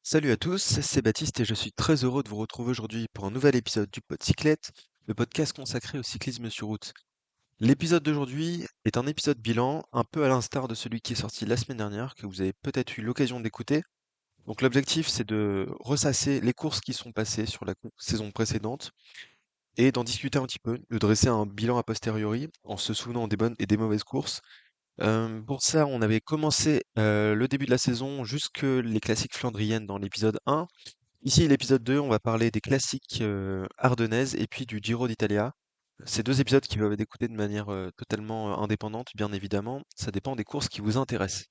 Salut à tous, c'est Baptiste et je suis très heureux de vous retrouver aujourd'hui pour un nouvel épisode du Podcyclette, le podcast consacré au cyclisme sur route. L'épisode d'aujourd'hui est un épisode bilan, un peu à l'instar de celui qui est sorti la semaine dernière, que vous avez peut-être eu l'occasion d'écouter. Donc l'objectif c'est de ressasser les courses qui sont passées sur la saison précédente et d'en discuter un petit peu, de dresser un bilan a posteriori en se souvenant des bonnes et des mauvaises courses. Pour ça, on avait commencé le début de la saison jusque les classiques flandriennes dans l'épisode 1. Ici, l'épisode 2, on va parler des classiques ardennaises et puis du Giro d'Italia. Ces deux épisodes qui peuvent être écoutés de manière totalement indépendante, bien évidemment. Ça dépend des courses qui vous intéressent.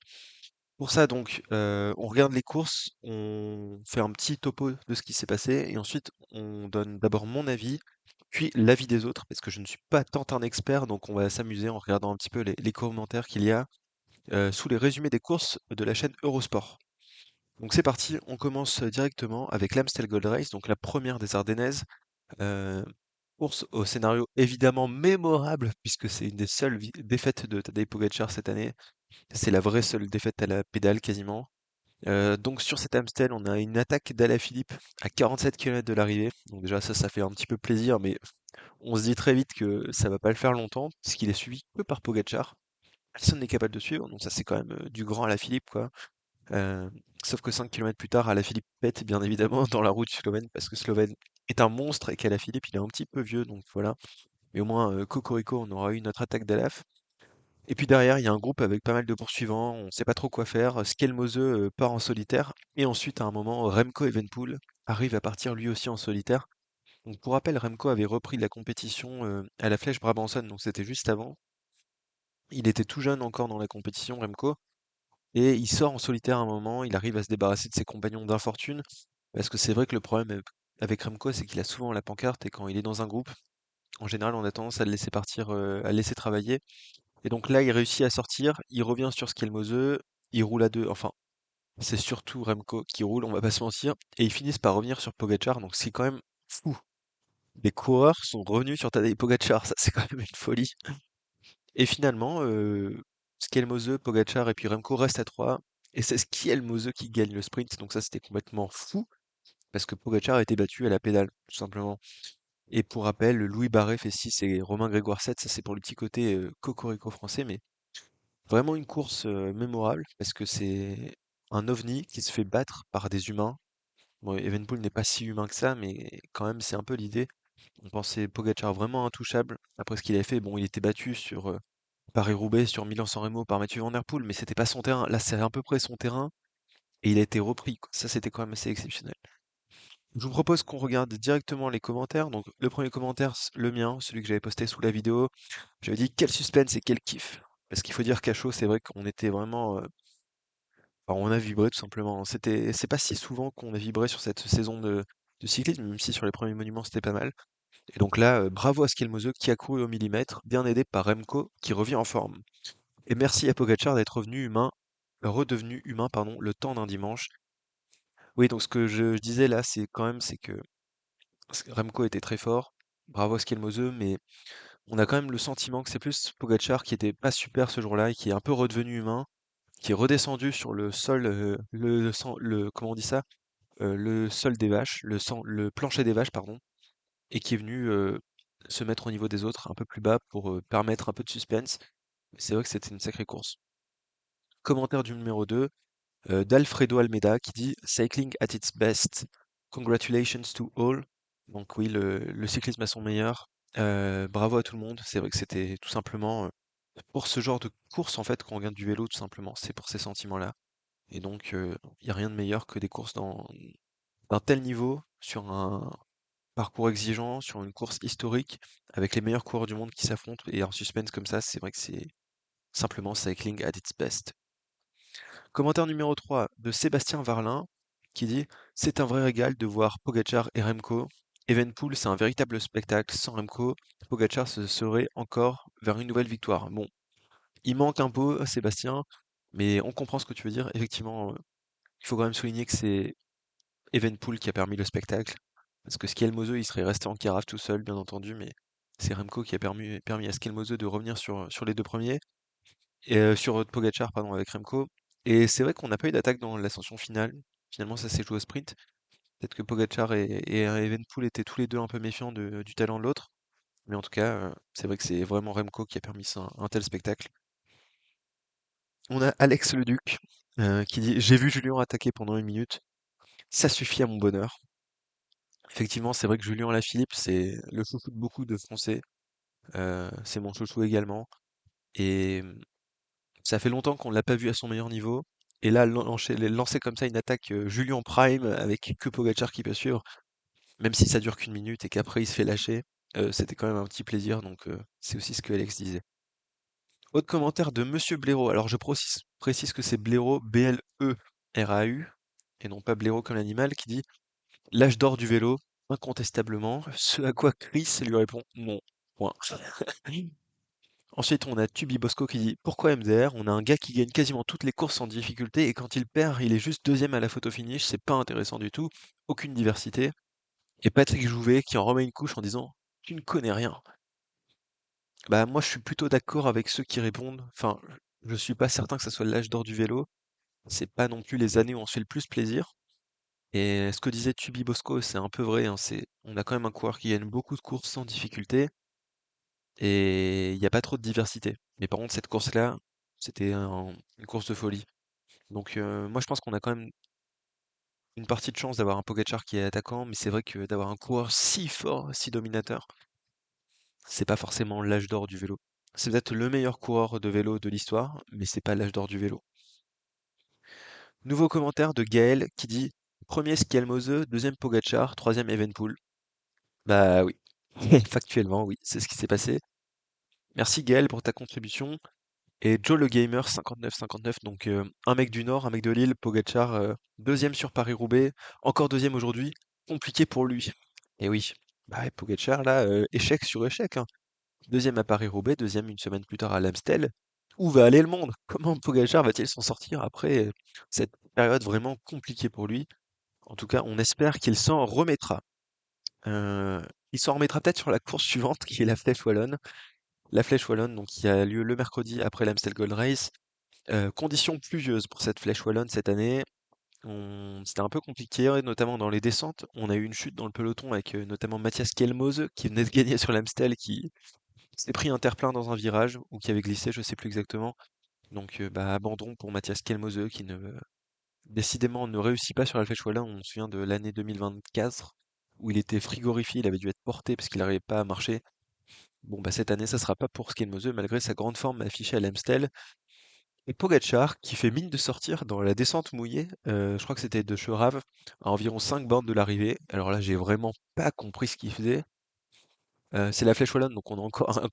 Pour ça, donc, on regarde les courses, on fait un petit topo de ce qui s'est passé et ensuite on donne d'abord mon avis, puis l'avis des autres, parce que je ne suis pas tant un expert, donc on va s'amuser en regardant un petit peu les commentaires qu'il y a sous les résumés des courses de la chaîne Eurosport. Donc c'est parti, on commence directement avec l'Amstel Gold Race, donc la première des Ardennaises. Euh, Course au scénario évidemment mémorable, puisque c'est une des seules défaites de Tadej Pogacar cette année. C'est la vraie seule défaite à la pédale quasiment. Donc sur cet Amstel, on a une attaque d'Alaphilippe à 47 km de l'arrivée. Donc déjà ça fait un petit peu plaisir, mais on se dit très vite que ça va pas le faire longtemps, puisqu'il est suivi que par Pogacar. Personne n'est capable de suivre, donc ça c'est quand même du grand Alaphilippe quoi. Heu, Sauf que 5 kilomètres plus tard, Alaphilippe pète bien évidemment dans la route slovène parce que Slovène est un monstre et qu'Alaphilippe, il est un petit peu vieux donc voilà. Mais au moins, cocorico, on aura eu notre attaque d'Alaf. Et puis derrière, il y a un groupe avec pas mal de poursuivants, on sait pas trop quoi faire. Skelmose, part en solitaire et ensuite à un moment, Remco Evenepoel arrive à partir lui aussi en solitaire. Donc pour rappel, Remco avait repris la compétition, à la Flèche Brabançonne, donc c'était juste avant. Il était tout jeune encore dans la compétition, Remco. Et il sort en solitaire à un moment, il arrive à se débarrasser de ses compagnons d'infortune, parce que c'est vrai que le problème avec Remco, c'est qu'il a souvent la pancarte et quand il est dans un groupe, en général, on a tendance à le laisser partir, à le laisser travailler. Et donc là, il réussit à sortir, il revient sur Skelmose, il roule à deux, enfin, c'est surtout Remco qui roule, on va pas se mentir, et ils finissent par revenir sur Pogacar, donc c'est quand même fou. Les coureurs sont revenus sur Tadej Pogacar, ça c'est quand même une folie. Et finalement, Skelmose, Pogacar et puis Remco restent à 3. Et c'est Skelmose qui gagne le sprint. Donc ça, c'était complètement fou. Parce que Pogacar a été battu à la pédale, tout simplement. Et pour rappel, Louis Barret fait 6 et Romain Grégoire 7. Ça, c'est pour le petit côté cocorico français. Mais vraiment une course mémorable. Parce que c'est un ovni qui se fait battre par des humains. Bon, Evenepoel n'est pas si humain que ça, mais quand même, c'est un peu l'idée. On pensait Pogacar vraiment intouchable. Après ce qu'il avait fait, bon, il était battu sur Paris-Roubaix sur Milan-San Remo par Mathieu Van Der Poel, mais c'était pas son terrain. Là, c'est à peu près son terrain et il a été repris, quoi. Ça, c'était quand même assez exceptionnel. Je vous propose qu'on regarde directement les commentaires. Donc, le premier commentaire, le mien, celui que j'avais posté sous la vidéo. J'avais dit quel suspense et quel kiff. Parce qu'il faut dire qu'à chaud, c'est vrai qu'on était vraiment, enfin, on a vibré tout simplement. C'est pas si souvent qu'on a vibré sur cette saison de cyclisme, même si sur les premiers monuments c'était pas mal. Et donc là, bravo à Skelmose qui a couru au millimètre, bien aidé par Remco qui revient en forme. Et merci à Pogacar d'être redevenu humain, pardon, le temps d'un dimanche. Oui, donc ce que je disais là, c'est quand même, c'est que Remco était très fort, bravo à Skelmose, mais on a quand même le sentiment que c'est plus Pogacar qui était pas super ce jour-là et qui est un peu redevenu humain, qui est redescendu sur le sol, comment on dit ça? Le sol des vaches, le plancher des vaches, pardon, et qui est venu se mettre au niveau des autres, un peu plus bas pour permettre un peu de suspense. C'est vrai que c'était une sacrée course. Commentaire du numéro 2. D'Alfredo Almeida qui dit Cycling at its best. Congratulations to all. Donc oui, le cyclisme à son meilleur. Bravo à tout le monde. C'est vrai que c'était tout simplement pour ce genre de course en fait qu'on regarde du vélo tout simplement. C'est pour ces sentiments-là. Et donc il n'y a rien de meilleur que des courses d'un tel niveau sur un parcours exigeant, sur une course historique avec les meilleurs coureurs du monde qui s'affrontent et un suspense comme ça. C'est vrai que c'est simplement cycling at its best. Commentaire numéro 3 de Sébastien Varlin qui dit c'est un vrai régal de voir Pogacar et Remco. Evenpool, c'est un véritable spectacle. Sans Remco, Pogacar se serait encore vers une nouvelle victoire. Bon, il manque un peu, Sébastien, mais on comprend ce que tu veux dire. Effectivement, il faut quand même souligner que c'est Evenpool qui a permis le spectacle. Parce que Skelmose, il serait resté en carafe tout seul, bien entendu, mais c'est Remco qui a permis à Skelmose de revenir sur les deux premiers. Et sur Pogacar, pardon, avec Remco. Et c'est vrai qu'on n'a pas eu d'attaque dans l'ascension finale. Finalement, ça s'est joué au sprint. Peut-être que Pogacar et Evenepoel étaient tous les deux un peu méfiants du talent de l'autre. Mais en tout cas, c'est vrai que c'est vraiment Remco qui a permis un tel spectacle. On a Alex Leduc qui dit: «J'ai vu Julien attaquer pendant 1 minute. Ça suffit à mon bonheur». Effectivement, c'est vrai que Julien Alaphilippe, c'est le chouchou de beaucoup de Français. C'est mon chouchou également. Et ça fait longtemps qu'on l'a pas vu à son meilleur niveau. Et là, lancer comme ça une attaque Julien Prime avec que Pogacar qui peut suivre, même si ça dure qu'une minute et qu'après il se fait lâcher, c'était quand même un petit plaisir. Donc c'est aussi ce que Alex disait. Autre commentaire de Monsieur Blaireau. Alors je précise que c'est Blaireau, Bleu-R-A-U, et non pas Blaireau comme l'animal, qui dit l'âge d'or du vélo, incontestablement. Ce à quoi Chris lui répond non. Point. Ensuite, on a Tubi Bosco qui dit pourquoi MDR? On a un gars qui gagne quasiment toutes les courses en difficulté et quand il perd, il est juste deuxième à la photo finish. C'est pas intéressant du tout. Aucune diversité. Et Patrick Jouvet qui en remet une couche en disant tu ne connais rien. Bah moi je suis plutôt d'accord avec ceux qui répondent. Enfin, je suis pas certain que ça soit l'âge d'or du vélo. C'est pas non plus les années où on se fait le plus plaisir. Et ce que disait Tubi Bosco, c'est un peu vrai, hein, on a quand même un coureur qui gagne beaucoup de courses sans difficulté et il n'y a pas trop de diversité. Mais par contre, cette course-là, c'était une course de folie. Donc moi, je pense qu'on a quand même une partie de chance d'avoir un Pogacar qui est attaquant, mais c'est vrai que d'avoir un coureur si fort, si dominateur, c'est pas forcément l'âge d'or du vélo. C'est peut-être le meilleur coureur de vélo de l'histoire, mais c'est pas l'âge d'or du vélo. Nouveau commentaire de Gaël qui dit premier Skelmose, deuxième Pogacar, troisième Evenpool. Bah oui, factuellement, oui, c'est ce qui s'est passé. Merci Gaël pour ta contribution. Et Joe le Gamer 59-59, donc un mec du Nord, un mec de Lille, Pogacar, deuxième sur Paris-Roubaix, encore deuxième aujourd'hui, compliqué pour lui. Et oui, bah ouais, Pogacar là, échec sur échec, hein. Deuxième à Paris-Roubaix, deuxième une semaine plus tard à l'Amstel. Où va aller le monde? Comment Pogacar va-t-il s'en sortir après cette période vraiment compliquée pour lui? En tout cas, on espère qu'il s'en remettra. Euh, il s'en remettra peut-être sur la course suivante, qui est la Flèche Wallonne. La Flèche Wallonne, donc, qui a lieu le mercredi après l'Amstel Gold Race. Conditions pluvieuses pour cette Flèche Wallonne cette année. C'était un peu compliqué, ouais, notamment dans les descentes. On a eu une chute dans le peloton avec notamment Mathias Kelmose qui venait de gagner sur l'Amstel, qui s'est pris un terre-plein dans un virage ou qui avait glissé, je sais plus exactement. Donc bah, abandon pour Mathias Kelmose qui décidément ne réussit pas sur la Flèche Wallonne. On se souvient de l'année 2024 où il était frigorifié, il avait dû être porté parce qu'il n'arrivait pas à marcher. Bon bah cette année ça sera pas pour Skelmose malgré sa grande forme affichée à l'Amstel. Et Pogacar, qui fait mine de sortir dans la descente mouillée, je crois que c'était de Cheurave, à environ 5 bornes de l'arrivée. Alors là, j'ai vraiment pas compris ce qu'il faisait. C'est la Flèche Wallonne, donc on a encore un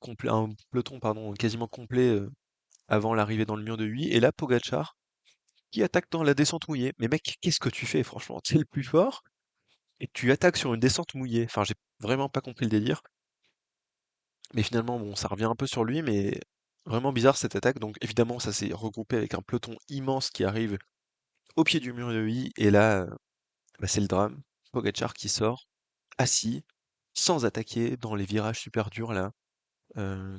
peloton pardon, quasiment complet avant l'arrivée dans le mur de 8. Et là, Pogacar, qui attaque dans la descente mouillée. Mais mec, qu'est-ce que tu fais, franchement? Tu es le plus fort et tu attaques sur une descente mouillée. Enfin, j'ai vraiment pas compris le délire. Mais finalement, bon, ça revient un peu sur lui, mais vraiment bizarre cette attaque. Donc évidemment, ça s'est regroupé avec un peloton immense qui arrive au pied du mur de I, et là, bah, c'est le drame. Pogacar qui sort, assis, sans attaquer, dans les virages super durs là,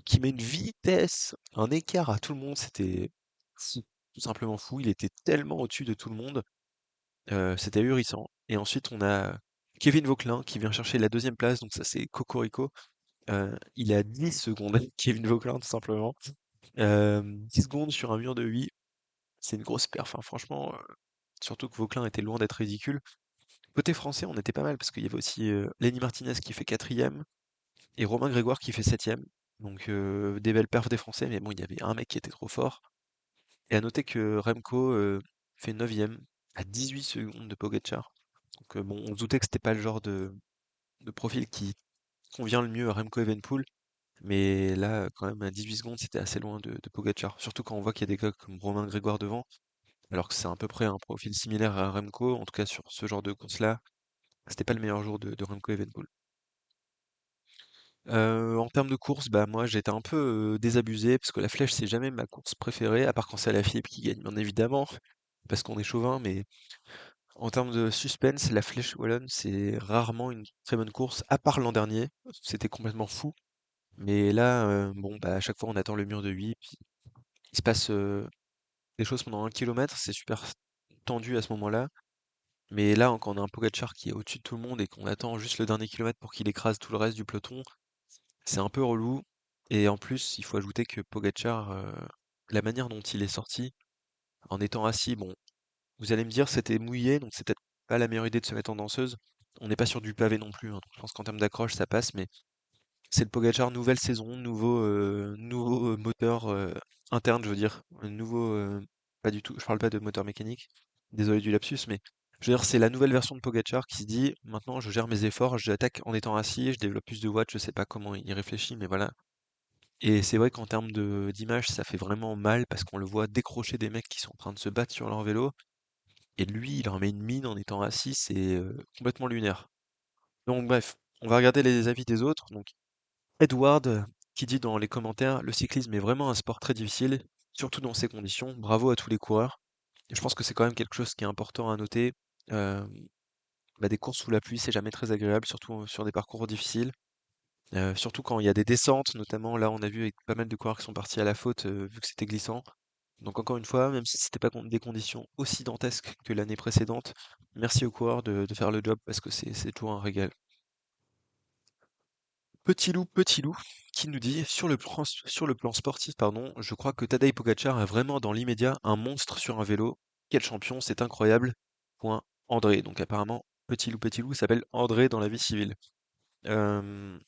qui met une vitesse, un écart à tout le monde, c'était fou, tout simplement fou. Il était tellement au-dessus de tout le monde, c'était ahurissant. Et ensuite, on a Kevin Vauquelin qui vient chercher la deuxième place, donc ça c'est Cocorico. Il est à 10 secondes, Kevin Vauquelin, tout simplement. 10 secondes sur un mur de 8, c'est une grosse perf, hein, franchement. Surtout que Vauquelin était loin d'être ridicule. Côté français, on était pas mal parce qu'il y avait aussi Lenny Martinez qui fait quatrième et Romain Grégoire qui fait septième. Donc des belles perfs des Français, mais bon, il y avait un mec qui était trop fort. Et à noter que Remco fait neuvième à 18 secondes de Pogacar. Donc bon, on se doutait que c'était pas le genre de profil qui convient le mieux à Remco Evenepoel. Mais là, quand même, à 18 secondes, c'était assez loin de Pogacar. Surtout quand on voit qu'il y a des gars comme Romain Grégoire devant, alors que c'est à peu près un profil similaire à Remco, en tout cas sur ce genre de course-là. C'était pas le meilleur jour de Remco Evenepoel. En termes de course, bah moi j'étais un peu désabusé parce que la flèche c'est jamais ma course préférée, à part quand c'est la Philippe qui gagne bien évidemment, parce qu'on est chauvin, mais en termes de suspense, la flèche wallonne c'est rarement une très bonne course, à part l'an dernier, c'était complètement fou. Mais là, bon bah à chaque fois on attend le mur de 8, puis il se passe des choses pendant 1 kilomètre, c'est super tendu à ce moment-là. Mais là, quand on a un Pogacar qui est au-dessus de tout le monde et qu'on attend juste le dernier kilomètre pour qu'il écrase tout le reste du peloton, c'est un peu relou. Et en plus, il faut ajouter que Pogacar, la manière dont il est sorti, en étant assis, bon, vous allez me dire c'était mouillé, donc c'est peut-être pas la meilleure idée de se mettre en danseuse. On n'est pas sur du pavé non plus, hein, donc je pense qu'en termes d'accroche, ça passe, mais c'est le Pogacar nouvelle saison, nouveau moteur interne, je veux dire, pas du tout, je parle pas de moteur mécanique. Désolé du lapsus, mais je veux dire, c'est la nouvelle version de Pogacar qui se dit, maintenant je gère mes efforts, j'attaque en étant assis, je développe plus de watts, je sais pas comment il réfléchit, mais voilà. Et c'est vrai qu'en termes d'image, ça fait vraiment mal parce qu'on le voit décrocher des mecs qui sont en train de se battre sur leur vélo, et lui, il en met une mine en étant assis, c'est complètement lunaire. Donc bref, on va regarder les avis des autres. Donc Edward qui dit dans les commentaires, le cyclisme est vraiment un sport très difficile, surtout dans ces conditions. Bravo à tous les coureurs. Et je pense que c'est quand même quelque chose qui est important à noter. Euh, des courses sous la pluie, c'est jamais très agréable, surtout sur des parcours difficiles. Surtout quand il y a des descentes, notamment là, on a vu avec pas mal de coureurs qui sont partis à la faute vu que c'était glissant. Donc encore une fois, même si c'était pas des conditions aussi dantesques que l'année précédente, merci aux coureurs de faire le job parce que c'est toujours un régal. Petit loup, qui nous dit sur le plan sportif, pardon, je crois que Tadej Pogacar est vraiment dans l'immédiat un monstre sur un vélo. Quel champion, c'est incroyable. Point André. Donc apparemment, petit loup s'appelle André dans la vie civile. Euh,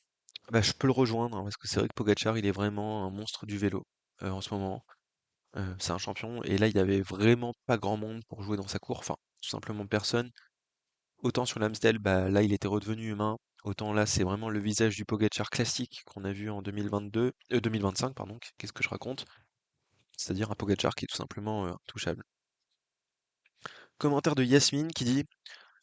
je peux le rejoindre hein, parce que c'est vrai que Pogacar, il est vraiment un monstre du vélo en ce moment. C'est un champion et là, il y avait vraiment pas grand monde pour jouer dans sa cour. Enfin, tout simplement personne. Autant sur l'Amstel, là, il était redevenu humain. Autant là, c'est vraiment le visage du Pogacar classique qu'on a vu en 2025, pardon. Qu'est-ce que je raconte? C'est-à-dire un Pogacar qui est tout simplement intouchable. Commentaire de Yasmine qui dit,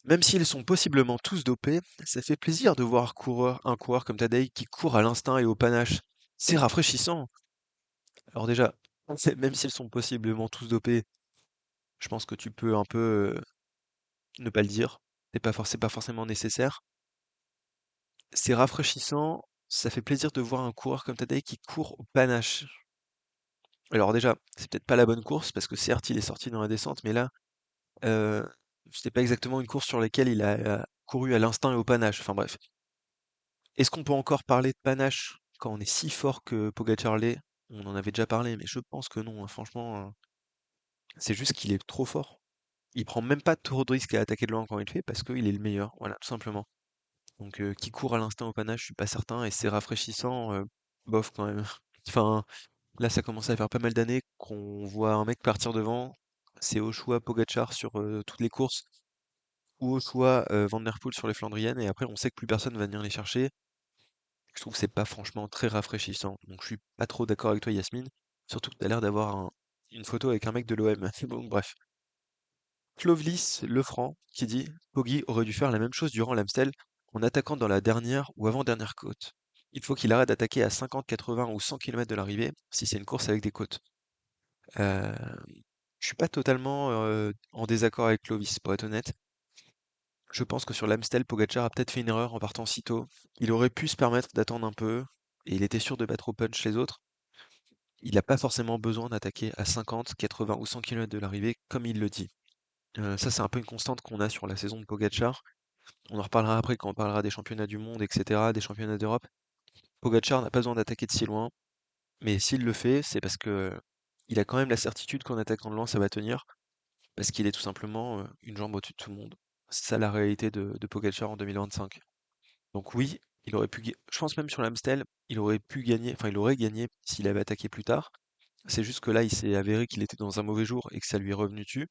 même s'ils sont possiblement tous dopés, ça fait plaisir de voir un coureur comme Tadej qui court à l'instinct et au panache. C'est rafraîchissant. Alors déjà, même s'ils sont possiblement tous dopés, je pense que tu peux un peu ne pas le dire. C'est pas forcément nécessaire. C'est rafraîchissant, ça fait plaisir de voir un coureur comme Tadej qui court au panache. Alors déjà, c'est peut-être pas la bonne course parce que certes il est sorti dans la descente, mais là, euh, c'était pas exactement une course sur laquelle il a couru à l'instinct et au panache. Enfin bref. Est-ce qu'on peut encore parler de panache quand on est si fort que Pogacar l'est? On en avait déjà parlé, mais je pense que non, hein. Franchement, c'est juste qu'il est trop fort. Il prend même pas trop de risques à attaquer de loin quand il le fait parce qu'il est le meilleur, voilà, tout simplement. Donc qui court à l'instinct au panache, je suis pas certain, et c'est rafraîchissant, bof quand même. Enfin, là ça commence à faire pas mal d'années qu'on voit un mec partir devant. C'est au choix Pogacar sur toutes les courses, ou au choix Van Der Poel sur les Flandriennes, et après on sait que plus personne va venir les chercher. Je trouve que c'est pas franchement très rafraîchissant. Donc je suis pas trop d'accord avec toi Yasmine, surtout que t'as l'air d'avoir une photo avec un mec de l'OM. Bon bref. Clovis Lefranc qui dit Poggi aurait dû faire la même chose durant l'Amstel en attaquant dans la dernière ou avant-dernière côte. Il faut qu'il arrête d'attaquer à 50, 80 ou 100 km de l'arrivée si c'est une course avec des côtes. Euh, je suis pas totalement en désaccord avec Clovis, pour être honnête. Je pense que sur l'Amstel, Pogacar a peut-être fait une erreur en partant si tôt. Il aurait pu se permettre d'attendre un peu et il était sûr de battre au punch les autres. Il n'a pas forcément besoin d'attaquer à 50, 80 ou 100 km de l'arrivée comme il le dit. Ça, c'est un peu une constante qu'on a sur la saison de Pogacar. On en reparlera après quand on parlera des championnats du monde, etc., des championnats d'Europe. Pogacar n'a pas besoin d'attaquer de si loin, mais s'il le fait, c'est parce que il a quand même la certitude qu'en attaquant de loin, ça va tenir, parce qu'il est tout simplement une jambe au-dessus de tout le monde. C'est ça la réalité de Pogacar en 2025. Donc oui, je pense même sur l'Amstel, il aurait pu gagner, enfin il aurait gagné s'il avait attaqué plus tard. C'est juste que là, il s'est avéré qu'il était dans un mauvais jour et que ça lui est revenu dessus.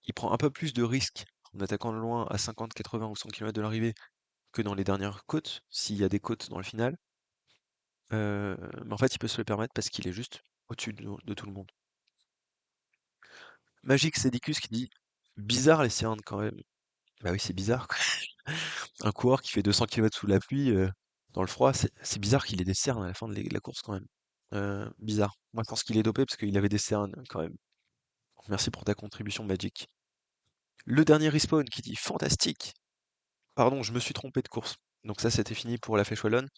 Il prend un peu plus de risques en attaquant de loin à 50, 80 ou 100 km de l'arrivée que dans les dernières côtes, s'il y a des côtes dans le final. Mais en fait, il peut se le permettre parce qu'il est juste au-dessus de tout le monde. Magic Sedicus qui dit bizarre les cernes quand même. Bah oui, c'est bizarre, quoi. Un coureur qui fait 200 km sous la pluie, dans le froid, c'est bizarre qu'il ait des cernes à la fin de la course quand même. Bizarre. Moi, je pense qu'il est dopé parce qu'il avait des cernes quand même. Merci pour ta contribution, Magic. Le dernier respawn qui dit fantastique. Pardon, je me suis trompé de course. Donc ça, c'était fini pour la Flèche Wallonne.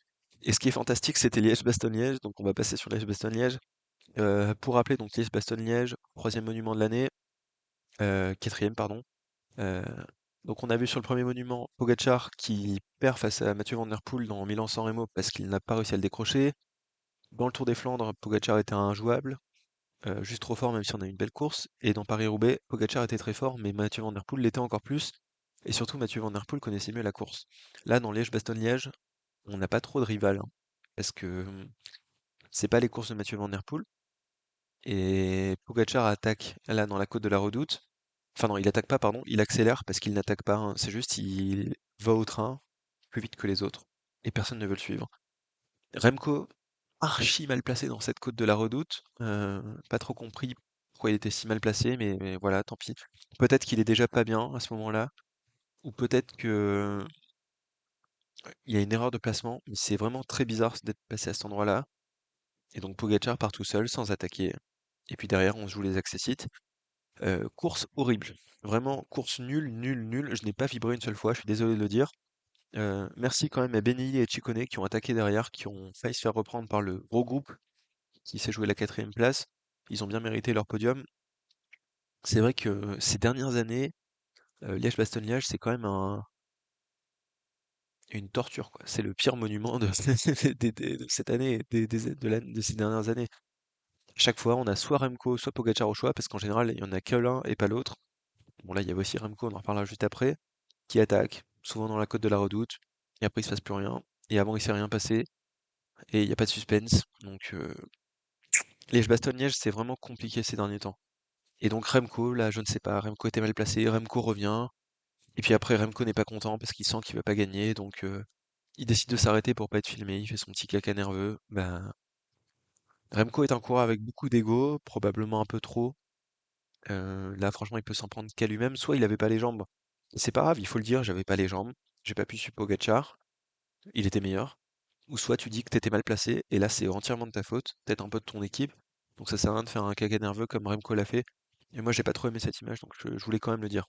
Et ce qui est fantastique, c'était Liège-Bastogne-Liège. Donc on va passer sur Liège-Bastogne-Liège. Pour rappeler, donc Liège-Bastogne-Liège, troisième monument de l'année, quatrième, pardon. Euh, Donc on a vu sur le premier monument Pogačar qui perd face à Mathieu Van Der Poel dans Milan-San Remo parce qu'il n'a pas réussi à le décrocher. Dans le Tour des Flandres, Pogačar était injouable, juste trop fort même si on a eu une belle course. Et dans Paris-Roubaix, Pogačar était très fort, mais Mathieu Van Der Poel l'était encore plus. Et surtout, Mathieu Van Der Poel connaissait mieux la course. Là, dans Liège-Bastogne-Liège, on n'a pas trop de rival, hein, parce que c'est pas les courses de Mathieu Van Der Poel. Et Pogačar attaque là dans la côte de la Redoute. Enfin non, il attaque pas, pardon, il accélère parce qu'il n'attaque pas, hein. C'est juste il va au train plus vite que les autres et personne ne veut le suivre. Remco, archi mal placé dans cette côte de la Redoute. Pas trop compris pourquoi il était si mal placé, mais voilà, tant pis. Peut-être qu'il est déjà pas bien à ce moment-là, ou peut-être que il y a une erreur de placement, mais c'est vraiment très bizarre d'être passé à cet endroit-là. Et donc Pogačar part tout seul, sans attaquer. Et puis derrière, on se joue les accessites. Course horrible. Vraiment, course nulle, nulle, nulle. Je n'ai pas vibré une seule fois, je suis désolé de le dire. Merci quand même à Benelli et Ciccone qui ont attaqué derrière, qui ont failli se faire reprendre par le gros groupe qui s'est joué la quatrième place. Ils ont bien mérité leur podium. C'est vrai que ces dernières années, Liège-Bastogne-Liège, c'est quand même une torture, quoi. C'est le pire monument de, de cette année, de ces dernières années. Chaque fois, on a soit Remco, soit Pogacar au choix, parce qu'en général, il y en a que l'un et pas l'autre. Bon, là, il y avait aussi Remco, on en reparlera juste après, qui attaque, souvent dans la côte de la Redoute, et après, il se passe plus rien. Et avant, il s'est rien passé, et il n'y a pas de suspense. Donc, Liège-Bastogne-Liège, c'est vraiment compliqué ces derniers temps. Et donc, Remco, là, je ne sais pas, Remco était mal placé, Remco revient, et puis après, Remco n'est pas content parce qu'il sent qu'il va pas gagner, donc il décide de s'arrêter pour pas être filmé, il fait son petit caca nerveux. Ben, Remco est un coureur avec beaucoup d'ego, probablement un peu trop. Là, franchement, il peut s'en prendre qu'à lui-même. Soit il avait pas les jambes. C'est pas grave, il faut le dire, j'avais pas les jambes. J'ai pas pu suivre Pogacar. Il était meilleur. Ou soit tu dis que t'étais mal placé, et là, c'est entièrement de ta faute, peut-être un peu de ton équipe. Donc ça sert à rien de faire un caca nerveux comme Remco l'a fait. Et moi, j'ai pas trop aimé cette image, donc je voulais quand même le dire.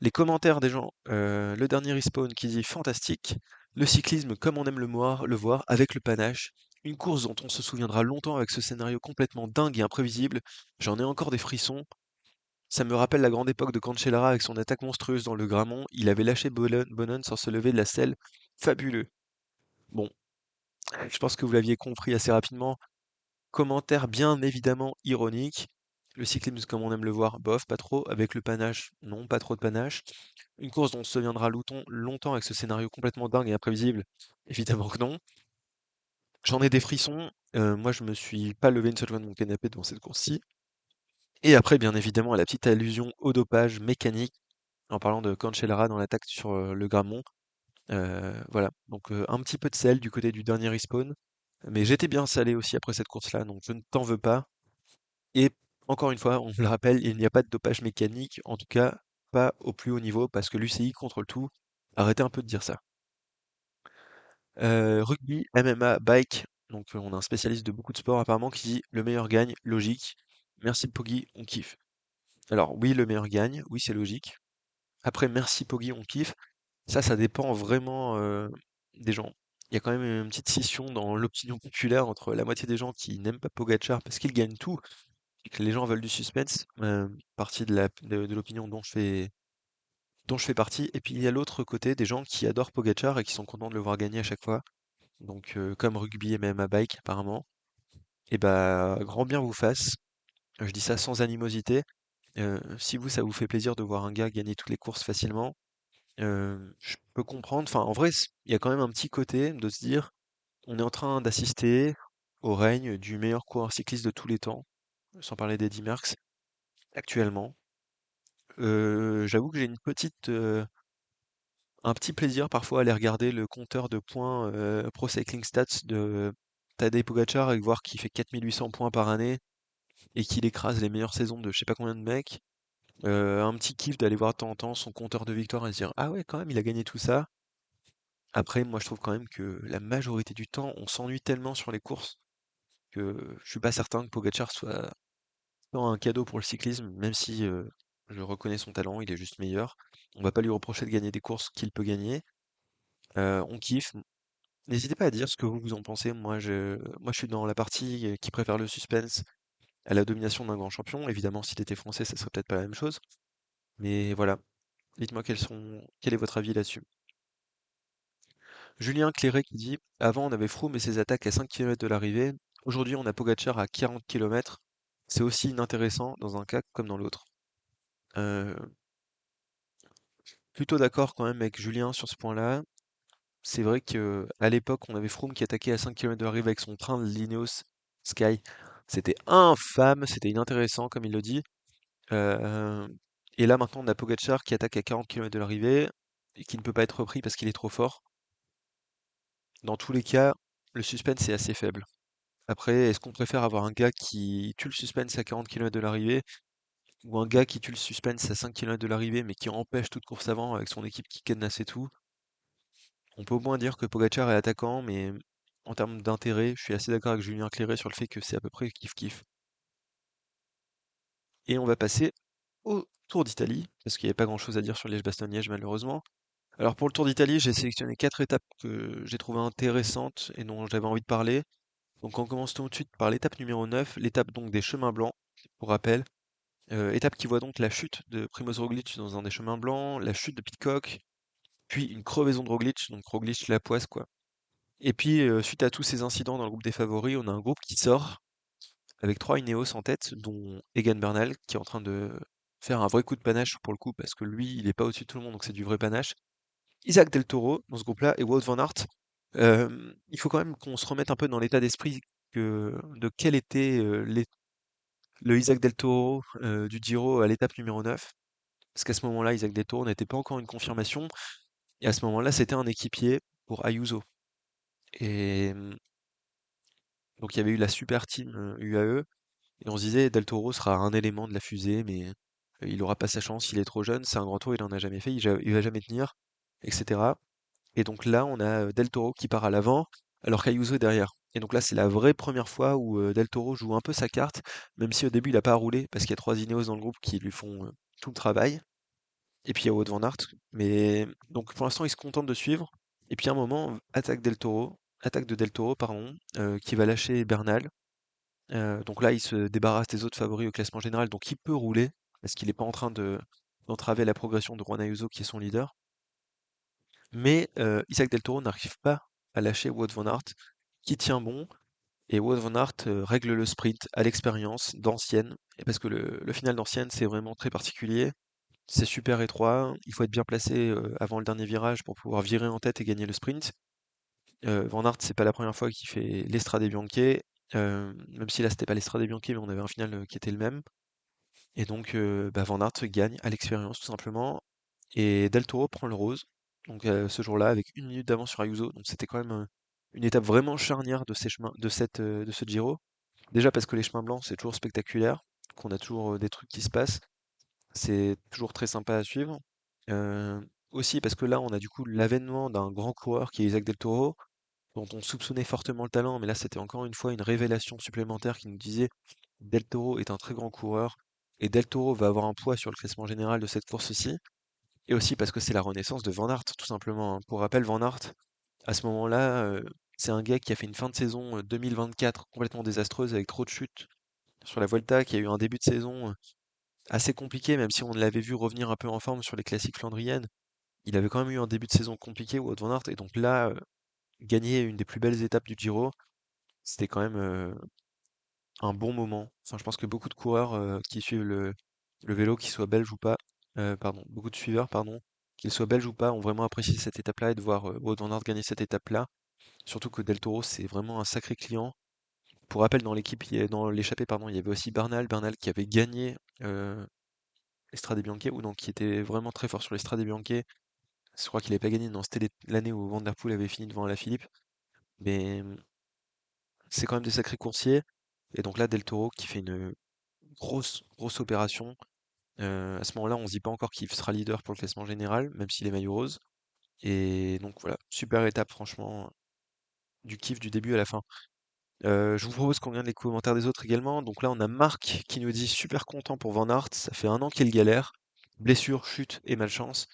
Les commentaires des gens, le dernier respawn qui dit fantastique, le cyclisme comme on aime le voir, avec le panache, une course dont on se souviendra longtemps avec ce scénario complètement dingue et imprévisible. J'en ai encore des frissons. Ça me rappelle la grande époque de Cancellara avec son attaque monstrueuse dans le Grammont. Il avait lâché Bonon sans se lever de la selle. Fabuleux. Bon, je pense que vous l'aviez compris assez rapidement. Commentaire bien évidemment ironique. Le cyclisme comme on aime le voir, bof, pas trop. Avec le panache, non, pas trop de panache. Une course dont on se souviendra longtemps avec ce scénario complètement dingue et imprévisible, évidemment que non. J'en ai des frissons. Moi, je me suis pas levé une seule fois de mon canapé devant cette course-ci. Et après, bien évidemment, la petite allusion au dopage mécanique en parlant de Cancellara dans l'attaque sur le Grammont. Voilà, donc un petit peu de sel du côté du dernier respawn. Mais j'étais bien salé aussi après cette course-là, donc je ne t'en veux pas. Et encore une fois, on me le rappelle, il n'y a pas de dopage mécanique, en tout cas pas au plus haut niveau, parce que l'UCI contrôle tout. Arrêtez un peu de dire ça. Rugby, MMA, bike, donc on a un spécialiste de beaucoup de sports apparemment qui dit le meilleur gagne, logique. Merci Poggy, on kiffe. Alors oui, le meilleur gagne, oui c'est logique. Après merci Poggy, on kiffe. Ça dépend vraiment des gens. Il y a quand même une petite scission dans l'opinion populaire entre la moitié des gens qui n'aiment pas Pogacar parce qu'il gagne tout et que les gens veulent du suspense, partie de l'opinion dont je fais partie. Et puis il y a l'autre côté des gens qui adorent Pogacar et qui sont contents de le voir gagner à chaque fois. Donc comme rugby et même à bike apparemment. Et bah grand bien vous fasse. Je dis ça sans animosité. Si vous ça vous fait plaisir de voir un gars gagner toutes les courses facilement, je peux comprendre. Enfin en vrai, il y a quand même un petit côté de se dire, on est en train d'assister au règne du meilleur coureur cycliste de tous les temps, sans parler d'Eddy Merckx, actuellement. J'avoue que j'ai un petit plaisir parfois à aller regarder le compteur de points Pro Cycling Stats de Tadej Pogacar et voir qu'il fait 4 800 points par année et qu'il écrase les meilleures saisons de je sais pas combien de mecs. Un petit kiff d'aller voir de temps en temps son compteur de victoires et se dire ah ouais quand même il a gagné tout ça. Après moi je trouve quand même que la majorité du temps on s'ennuie tellement sur les courses que je suis pas certain que Pogacar soit tant un cadeau pour le cyclisme, même si je reconnais son talent, il est juste meilleur. On va pas lui reprocher de gagner des courses qu'il peut gagner. On kiffe. N'hésitez pas à dire ce que vous en pensez. Moi, je suis dans la partie qui préfère le suspense à la domination d'un grand champion. Évidemment, si t'étais français, ça serait peut-être pas la même chose. Mais voilà, dites-moi quel est votre avis là-dessus. Julien Cléré qui dit: «Avant on avait Froome et ses attaques à 5 kilomètres de l'arrivée. Aujourd'hui on a Pogacar à 40 kilomètres. C'est aussi inintéressant dans un cas comme dans l'autre.» Heu, Plutôt d'accord quand même avec Julien sur ce point-là. C'est vrai que à l'époque, on avait Froome qui attaquait à 5 kilomètres de l'arrivée avec son train de l'Ineos Sky. C'était infâme, c'était inintéressant comme il le dit. Heu, et là maintenant on a Pogacar qui attaque à 40 kilomètres de l'arrivée et qui ne peut pas être repris parce qu'il est trop fort. Dans tous les cas, le suspense est assez faible. Après, est-ce qu'on préfère avoir un gars qui tue le suspense à 40 kilomètres de l'arrivée ou un gars qui tue le suspense à 5 kilomètres de l'arrivée mais qui empêche toute course avant avec son équipe qui cadenasse et tout? On peut au moins dire que Pogacar est attaquant, mais en termes d'intérêt, je suis assez d'accord avec Julien Cléré sur le fait que c'est à peu près kiff-kiff. Et on va passer au Tour d'Italie, parce qu'il n'y avait pas grand-chose à dire sur Liège-Bastogne-Liège malheureusement. Alors pour le Tour d'Italie, j'ai sélectionné quatre étapes que j'ai trouvées intéressantes et dont j'avais envie de parler. Donc on commence tout de suite par l'étape numéro 9, l'étape donc des chemins blancs, pour rappel. Étape qui voit donc la chute de Primoz Roglic dans un des chemins blancs, la chute de Pidcock, puis une crevaison de Roglic, donc Roglic la poisse quoi. Et puis, suite à tous ces incidents dans le groupe des favoris, on a un groupe qui sort avec 3 Ineos en tête, dont Egan Bernal, qui est en train de faire un vrai coup de panache pour le coup, parce que lui, il est pas au-dessus de tout le monde, donc c'est du vrai panache. Isaac Del Toro dans ce groupe-là et Wout van Aert. Il faut quand même qu'on se remette un peu dans l'état d'esprit de quel était le Isaac Del Toro du Giro à l'étape numéro 9. Parce qu'à ce moment-là, Isaac Del Toro n'était pas encore une confirmation. Et à ce moment-là, c'était un équipier pour Ayuso. Et donc il y avait eu la super team UAE. Et on se disait, Del Toro sera un élément de la fusée, mais il aura pas sa chance, il est trop jeune, c'est un grand tour, il en a jamais fait, il va jamais tenir, etc. Et donc là, on a Del Toro qui part à l'avant, alors qu'Ayuso est derrière. Et donc là, c'est la vraie première fois où Del Toro joue un peu sa carte, même si au début, il a pas à rouler, parce qu'il y a trois Ineos dans le groupe qui lui font tout le travail. Et puis il y a Wout van Aert. Mais donc pour l'instant, il se contente de suivre. Et puis à un moment, attaque de Del Toro, pardon, qui va lâcher Bernal. Donc là, il se débarrasse des autres favoris au classement général, donc il peut rouler, parce qu'il n'est pas en train d'entraver la progression de Juan Ayuso qui est son leader. Mais Isaac Del Toro n'arrive pas à lâcher Wout van Aert, qui tient bon, et Wout van Aert règle le sprint à l'expérience d'ancienne, et parce que le final d'ancienne, c'est vraiment très particulier. C'est super étroit, il faut être bien placé avant le dernier virage pour pouvoir virer en tête et gagner le sprint. Van Aert, c'est pas la première fois qu'il fait l'Estrade Bianche, même si là c'était pas l'Estrade Bianche, mais on avait un final qui était le même. Et donc bah, Van Aert gagne à l'expérience tout simplement. Et Del Toro prend le rose. Donc ce jour-là, avec une minute d'avance sur Ayuso. Donc c'était quand même une étape vraiment charnière de ces chemins, de ce Giro. Déjà parce que les chemins blancs, c'est toujours spectaculaire, qu'on a toujours des trucs qui se passent. C'est toujours très sympa à suivre. Euh, Aussi parce que là, on a du coup l'avènement d'un grand coureur qui est Isaac Del Toro, dont on soupçonnait fortement le talent, mais là c'était encore une fois une révélation supplémentaire qui nous disait Del Toro est un très grand coureur, et Del Toro va avoir un poids sur le classement général de cette course-ci, et aussi parce que c'est la renaissance de Van Aert, tout simplement, hein. Pour rappel, Van Aert, à ce moment-là, c'est un gars qui a fait une fin de saison 2024 complètement désastreuse avec trop de chutes sur la Vuelta, qui a eu un début de saison assez compliqué, même si on l'avait vu revenir un peu en forme sur les classiques flandriennes. Il avait quand même eu un début de saison compliqué, Wout van Aert, et donc là, gagner une des plus belles étapes du Giro, c'était quand même un bon moment. Enfin, je pense que beaucoup de coureurs qui suivent le vélo, qu'ils soient belges ou pas, pardon, beaucoup de suiveurs, pardon, qu'ils soient belges ou pas, ont vraiment apprécié cette étape-là et de voir Wout van Aert gagner cette étape-là. Surtout que Del Toro, c'est vraiment un sacré client. Pour rappel, dans l'équipe, dans l'échappée, pardon, il y avait aussi Bernal qui avait gagné l'Estrade Bianche, ou donc qui était vraiment très fort sur l'Estrade Bianche. Je crois qu'il n'avait pas gagné, non, c'était l'année où Van Der Poel avait fini devant Alaphilippe. Mais c'est quand même des sacrés coursiers. Et donc là, Del Toro qui fait une grosse opération. À ce moment-là, on se dit pas encore qu'il sera leader pour le classement général, même s'il est maillot rose. Et donc voilà, super étape, franchement, du kiff du début à la fin. Je vous propose qu'on regarde les commentaires des autres également. Donc là, on a Marc qui nous dit super content pour Van Aert, ça fait un an qu'il galère. Blessure, chute et malchance.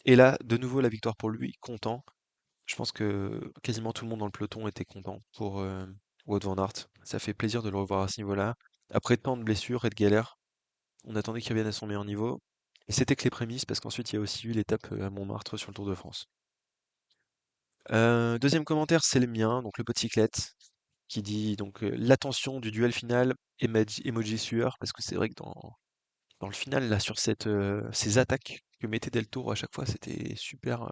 Et là, de nouveau, la victoire pour lui, content. Je pense que quasiment tout le monde dans le peloton était content pour Wout van Aert. Ça fait plaisir de le revoir à ce niveau-là. Après tant de blessures et de galères, on attendait qu'il revienne à son meilleur niveau. Et c'était que les prémices, parce qu'ensuite il y a aussi eu l'étape à Montmartre sur le Tour de France. Deuxième commentaire, c'est le mien, donc le pote Cyclette, qui dit donc l'attention du duel final, emoji sueur, parce que c'est vrai que dans le final, là, sur ces attaques que mettait Del Toro à chaque fois, c'était super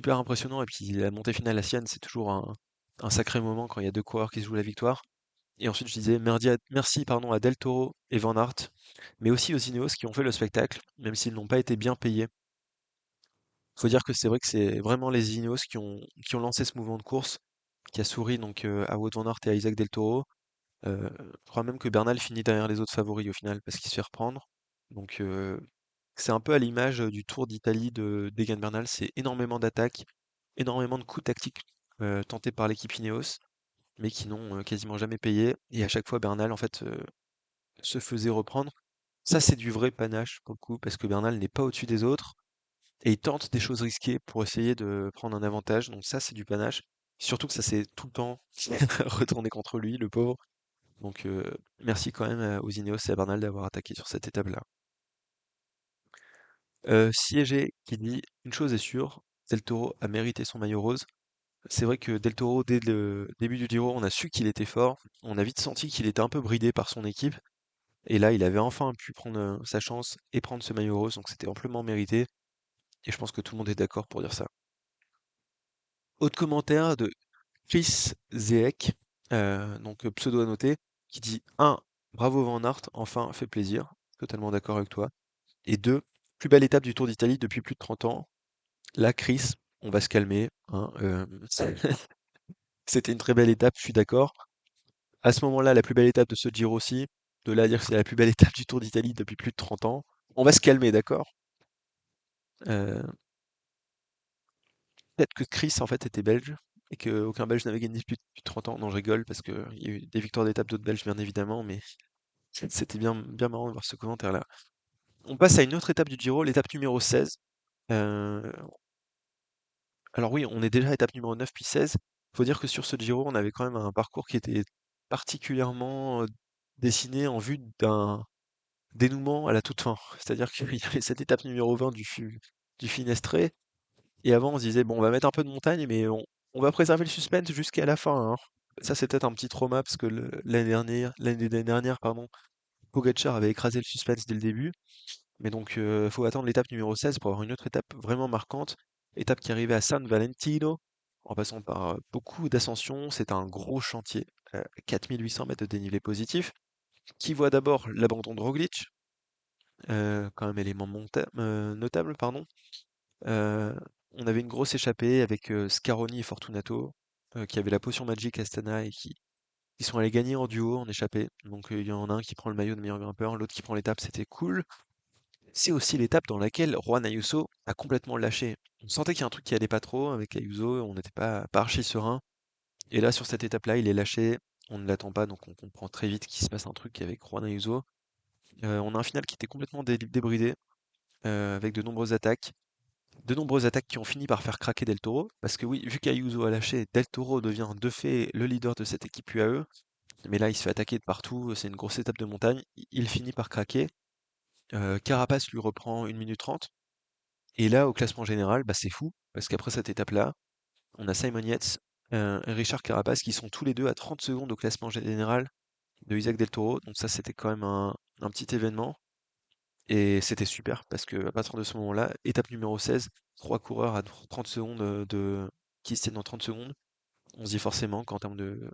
impressionnant. Et puis la montée finale, la sienne, c'est toujours un sacré moment quand il y a deux coureurs qui se jouent la victoire. Et ensuite, je disais merci pardon, à Del Toro et Van Aert, mais aussi aux Ineos qui ont fait le spectacle, même s'ils n'ont pas été bien payés. Faut dire que c'est vrai que c'est vraiment les Ineos qui ont lancé ce mouvement de course, qui a souri donc à Wout van Aert et à Isaac Del Toro. Je crois même que Bernal finit derrière les autres favoris au final parce qu'il se fait reprendre. Donc c'est un peu à l'image du Tour d'Italie de d'Egan Bernal, c'est énormément d'attaques, énormément de coups tactiques tentés par l'équipe Ineos, mais qui n'ont quasiment jamais payé. Et à chaque fois, Bernal en fait se faisait reprendre. Ça, c'est du vrai panache pour le coup, parce que Bernal n'est pas au-dessus des autres et il tente des choses risquées pour essayer de prendre un avantage. Donc ça, c'est du panache. Surtout que ça s'est tout le temps retourné contre lui, le pauvre. Donc merci quand même aux Ineos et à Bernal d'avoir attaqué sur cette étape-là. Siégé qui dit une chose est sûre, Del Toro a mérité son maillot rose. C'est vrai que Del Toro, dès le début du Giro, on a su qu'il était fort. On a vite senti qu'il était un peu bridé par son équipe. Et là, il avait enfin pu prendre sa chance et prendre ce maillot rose, donc c'était amplement mérité. Et je pense que tout le monde est d'accord pour dire ça. Autre commentaire de Chris Zeek, donc pseudo annoté, qui dit 1. Bravo Van Aert, enfin fait plaisir. Totalement d'accord avec toi. Et 2. Plus belle étape du Tour d'Italie depuis plus de 30 ans. Là, Chris, on va se calmer, hein, c'était une très belle étape, je suis d'accord. À ce moment-là, la plus belle étape de ce Giro aussi, de là à dire que c'est la plus belle étape du Tour d'Italie depuis plus de 30 ans, on va se calmer, d'accord? Euh, Peut-être que Chris en fait était belge et qu'aucun Belge n'avait gagné depuis 30 ans. Non, je rigole parce qu'il y a eu des victoires d'étape d'autres Belges bien évidemment, mais c'était bien marrant de voir ce commentaire-là. On passe à une autre étape du Giro, l'étape numéro 16. Euh, alors oui, on est déjà à étape numéro 9 puis 16. Faut dire que sur ce Giro, on avait quand même un parcours qui était particulièrement dessiné en vue d'un dénouement à la toute fin. C'est-à-dire qu'il y avait cette étape numéro 20 du Finestré. Et avant, on se disait, bon, on va mettre un peu de montagne, mais on va préserver le suspense jusqu'à la fin, hein. Ça, c'est peut-être un petit trauma parce que l'année dernière, pardon, Pogacar avait écrasé le suspense dès le début. Mais donc, faut attendre l'étape numéro 16 pour avoir une autre étape vraiment marquante. Étape qui arrivait à San Valentino, en passant par beaucoup d'ascensions. C'est un gros chantier, 4800 mètres de dénivelé positif, qui voit d'abord l'abandon de Roglic, quand même élément notable, pardon. Euh, on avait une grosse échappée avec Scaroni et Fortunato, qui avaient la potion Magic Astana et qui sont allés gagner en duo, en échappée. Donc il y en a un qui prend le maillot de meilleur grimpeur, l'autre qui prend l'étape, c'était cool. C'est aussi l'étape dans laquelle Juan Ayuso a complètement lâché. On sentait qu'il y a un truc qui allait pas trop avec Ayuso, on n'était pas archi serein. Et là, sur cette étape-là, il est lâché, on ne l'attend pas, donc on comprend très vite qu'il se passe un truc avec Juan Ayuso. On a un final qui était complètement débridé, avec de nombreuses attaques qui ont fini par faire craquer Del Toro, parce que oui, vu qu'Ayuso a lâché, Del Toro devient de fait le leader de cette équipe UAE, mais là il se fait attaquer de partout, c'est une grosse étape de montagne, il finit par craquer, Carapace lui reprend 1 minute 30, et là au classement général, bah c'est fou, parce qu'après cette étape-là, on a Simon Yates et Richard Carapace qui sont tous les deux à 30 secondes au classement général de Isaac Del Toro, donc ça c'était quand même un petit événement. Et c'était super parce que à partir de ce moment-là, étape numéro 16, 3 coureurs à 30 secondes qui se tiennent dans 30 secondes. On se dit forcément qu'en termes de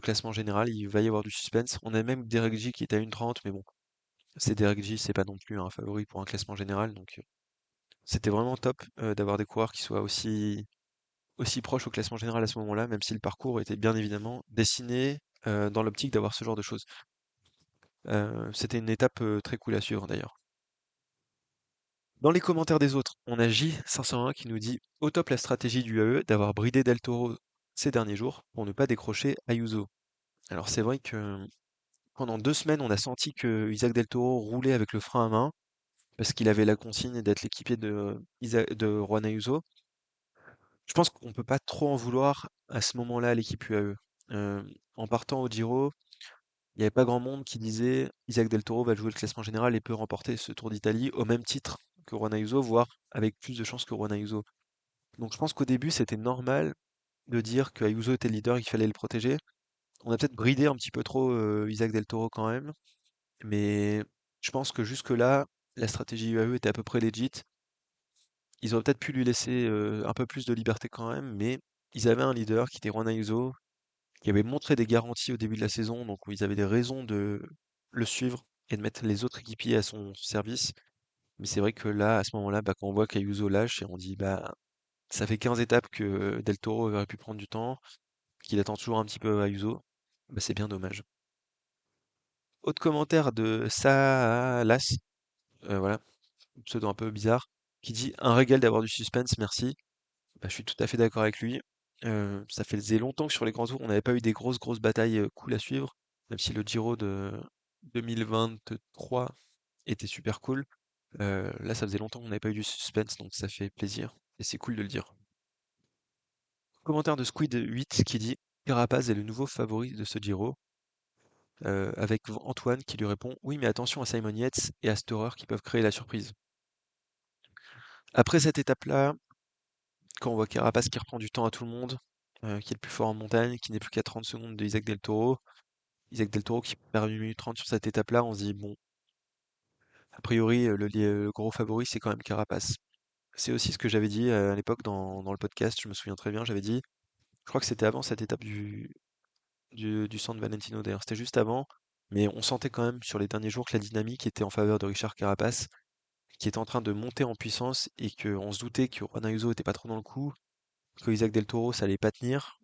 classement général, il va y avoir du suspense. On a même Derek J qui est à 1,30, mais bon, c'est Derek J, c'est pas non plus un favori pour un classement général. Donc c'était vraiment top d'avoir des coureurs qui soient aussi proches au classement général à ce moment-là, même si le parcours était bien évidemment dessiné dans l'optique d'avoir ce genre de choses. C'était une étape très cool à suivre d'ailleurs. Dans les commentaires des autres, on a J501 qui nous dit au top la stratégie du AE d'avoir bridé Del Toro ces derniers jours pour ne pas décrocher Ayuso. Alors c'est vrai que pendant 2 semaines, on a senti que Isaac Del Toro roulait avec le frein à main parce qu'il avait la consigne d'être l'équipier de Juan Ayuso. Je pense qu'on peut pas trop en vouloir à ce moment-là à l'équipe UAE. En partant au Giro, il n'y avait pas grand monde qui disait Isaac Del Toro va jouer le classement général et peut remporter ce Tour d'Italie au même titre que Juan Ayuso, voire avec plus de chances que Juan Ayuso. Donc je pense qu'au début, c'était normal de dire que Ayuso était le leader, qu'il fallait le protéger. On a peut-être bridé un petit peu trop Isaac Del Toro quand même, mais je pense que jusque-là, la stratégie UAE était à peu près legit. Ils auraient peut-être pu lui laisser un peu plus de liberté quand même, mais ils avaient un leader qui était Juan Ayuso, qui avait montré des garanties au début de la saison, donc ils avaient des raisons de le suivre et de mettre les autres équipiers à son service. Mais c'est vrai que là, à ce moment-là, bah, quand on voit qu'Ayuso lâche et on dit bah ça fait 15 étapes que Del Toro aurait pu prendre du temps, qu'il attend toujours un petit peu Ayuso, bah, c'est bien dommage. Autre commentaire de Salas, voilà, pseudo un peu bizarre, qui dit un régal d'avoir du suspense, merci. Bah, je suis tout à fait d'accord avec lui. Ça faisait longtemps que sur les grands tours, on n'avait pas eu des grosses batailles cool à suivre, même si le Giro de 2023 était super cool. Là, ça faisait longtemps qu'on n'avait pas eu du suspense, donc ça fait plaisir et c'est cool de le dire. Commentaire de Squid8 qui dit Carapaz est le nouveau favori de ce Giro, avec Antoine qui lui répond oui, mais attention à Simon Yates et à Storer qui peuvent créer la surprise. Après cette étape-là, quand on voit Carapaz qui reprend du temps à tout le monde, qui est le plus fort en montagne, qui n'est plus qu'à 30 secondes de Isaac Del Toro qui perd 1 minute 30 sur cette étape-là, on se dit bon, a priori, le gros favori, c'est quand même Carapaz. C'est aussi ce que j'avais dit à l'époque dans le podcast, je me souviens très bien, j'avais dit, je crois que c'était avant cette étape du San Valentino d'ailleurs, c'était juste avant, mais on sentait quand même sur les derniers jours que la dynamique était en faveur de Richard Carapaz, qui était en train de monter en puissance et qu'on se doutait que Juan Ayuso était pas trop dans le coup, que Isaac Del Toro ça allait pas tenir,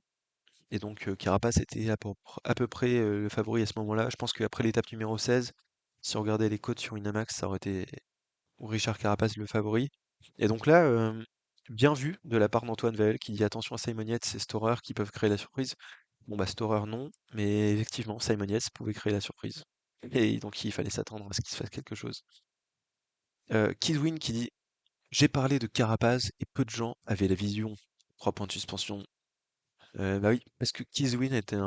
et donc Carapaz était à peu près le favori à ce moment-là. Je pense qu'après l'étape numéro 16, si on regardait les cotes sur Winamax, ça aurait été Richard Carapaz le favori. Et donc là, bien vu de la part d'Antoine Vael qui dit attention à Simon Yates et Storer qui peuvent créer la surprise. Bon bah Storer non, mais effectivement Simon Yates pouvait créer la surprise. Et donc il fallait s'attendre à ce qu'il se fasse quelque chose. Kidwin qui dit j'ai parlé de Carapaz et peu de gens avaient la vision. 3 points de suspension. Bah oui, parce que Kidwin était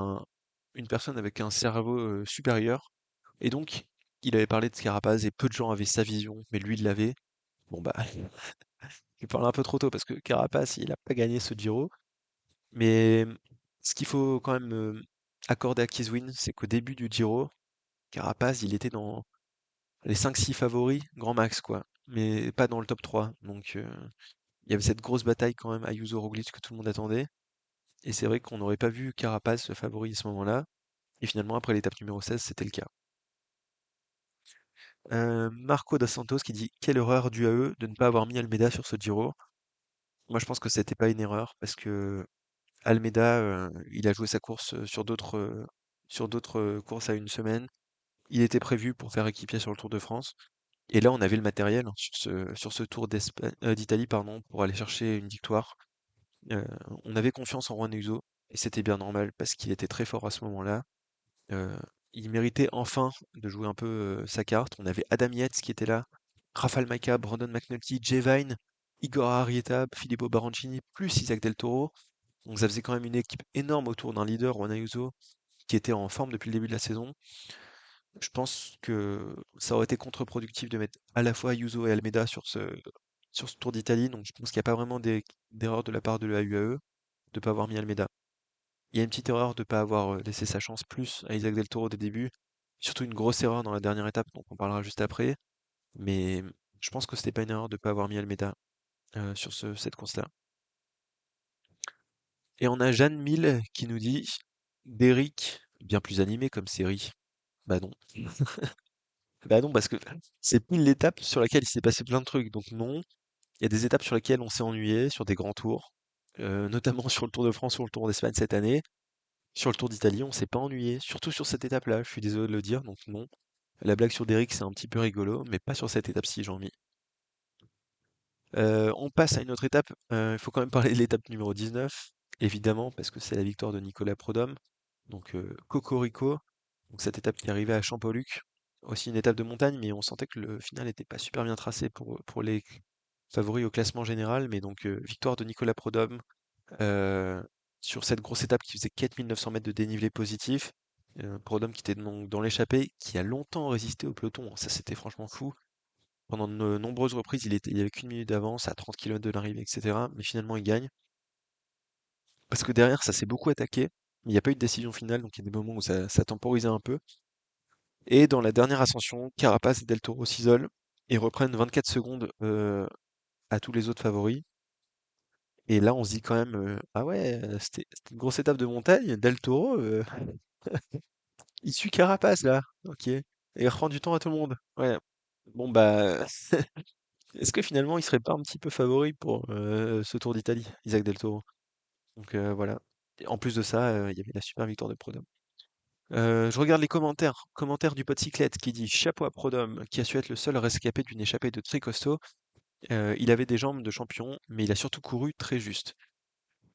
une personne avec un cerveau supérieur. Et donc, il avait parlé de Carapaz et peu de gens avaient sa vision, mais lui il l'avait. Bon bah, il parle un peu trop tôt parce que Carapaz, il a pas gagné ce Giro. Mais ce qu'il faut quand même accorder à Kizwin, c'est qu'au début du Giro, Carapaz, il était dans les 5-6 favoris, grand max, quoi. Mais pas dans le top 3. Donc, il y avait cette grosse bataille quand même, Ayuso-Roglic, que tout le monde attendait. Et c'est vrai qu'on n'aurait pas vu Carapaz favori à ce moment-là. Et finalement, après l'étape numéro 16, c'était le cas. Marco dos Santos qui dit quelle erreur due à eux de ne pas avoir mis Almeida sur ce Giro. Moi, je pense que c'était pas une erreur parce que Almeida, il a joué sa course sur d'autres courses à une semaine. Il était prévu pour faire équipier sur le Tour de France. Et là, on avait le matériel hein, sur ce Tour d'Italie, pardon, pour aller chercher une victoire. Euh, on avait confiance en Juan Ayuso et c'était bien normal parce qu'il était très fort à ce moment-là. Euh, il méritait enfin de jouer un peu sa carte. On avait Adam Yates qui était là, Rafał Majka, Brandon McNulty, Jay Vine, Igor Arrieta, Filippo Baroncini, plus Isaac Del Toro. Donc ça faisait quand même une équipe énorme autour d'un leader, Juan Ayuso, qui était en forme depuis le début de la saison. Je pense que ça aurait été contre-productif de mettre à la fois Ayuso et Almeida sur ce Tour d'Italie. Donc je pense qu'il n'y a pas vraiment d'erreur de la part de la UAE de ne pas avoir mis Almeida. Il y a une petite erreur de ne pas avoir laissé sa chance plus à Isaac Del Toro dès le début. Surtout une grosse erreur dans la dernière étape, dont on parlera juste après. Mais je pense que c'était pas une erreur de ne pas avoir mis Almeida sur cette course-là. Et on a Jeanne Mille qui nous dit Derrick, bien plus animé comme série. Bah non. Bah non, parce que c'est pile l'étape sur laquelle il s'est passé plein de trucs. Donc non, il y a des étapes sur lesquelles on s'est ennuyé, sur des grands tours, notamment sur le Tour de France ou le Tour d'Espagne cette année. Sur le Tour d'Italie, on s'est pas ennuyé, surtout sur cette étape-là. Je suis désolé de le dire, donc non. La blague sur Derrick, c'est un petit peu rigolo, mais pas sur cette étape-ci, Jean-Mi. On passe à une autre étape. Il faut quand même parler de l'étape numéro 19, évidemment, parce que c'est la victoire de Nicolas Prudhomme. Donc Cocorico, donc cette étape qui arrivait à Champoluc. Aussi une étape de montagne, mais on sentait que le final n'était pas super bien tracé pour les favoris au classement général. Mais donc victoire de Nicolas Prudhomme sur cette grosse étape qui faisait 4900 mètres de dénivelé positif. Prud'homme qui était donc dans l'échappée, qui a longtemps résisté au peloton. Ça, c'était franchement fou. Pendant de nombreuses reprises, il avait qu'une minute d'avance à 30 km de l'arrivée, etc. Mais finalement, il gagne. Parce que derrière, ça s'est beaucoup attaqué. Il n'y a pas eu de décision finale, donc il y a des moments où ça temporisait un peu. Et dans la dernière ascension, Carapaz et Del Toro s'isolent et reprennent 24 secondes à tous les autres favoris. Et là, on se dit quand même, ah ouais, c'était une grosse étape de montagne. Del Toro, il suit Carapaz là. Ok. Et il reprend du temps à tout le monde. Ouais. Bon bah, est-ce que finalement il serait pas un petit peu favori pour ce Tour d'Italie, Isaac Del Toro? Donc voilà. Et en plus de ça, il y avait la super victoire de Prud'homme. Je regarde les commentaires. Commentaire du pote Cyclette qui dit chapeau à Prud'homme, qui a su être le seul rescapé d'une échappée de très costaud. Il avait des jambes de champion, mais il a surtout couru très juste.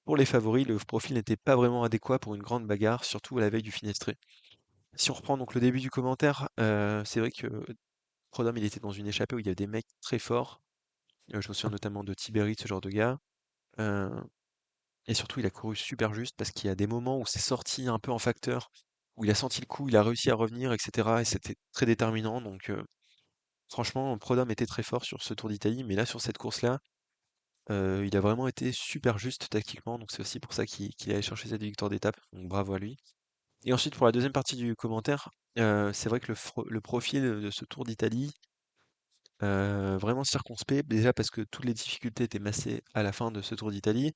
Pour les favoris, le profil n'était pas vraiment adéquat pour une grande bagarre, surtout à la veille du Finestré. Si on reprend donc le début du commentaire, c'est vrai que Prud'homme, il était dans une échappée où il y avait des mecs très forts. Je me souviens notamment de Tiberi, ce genre de gars. Heu et surtout, il a couru super juste parce qu'il y a des moments où c'est sorti un peu en facteur, où il a senti le coup, il a réussi à revenir, et cetera et c'était très déterminant donc franchement, Prud'homme était très fort sur ce Tour d'Italie, mais là, sur cette course-là, il a vraiment été super juste tactiquement, donc c'est aussi pour ça qu'il est allé chercher cette victoire d'étape, donc bravo à lui. Et ensuite, pour la deuxième partie du commentaire, c'est vrai que le profil de ce Tour d'Italie, vraiment circonspect, déjà parce que toutes les difficultés étaient massées à la fin de ce Tour d'Italie,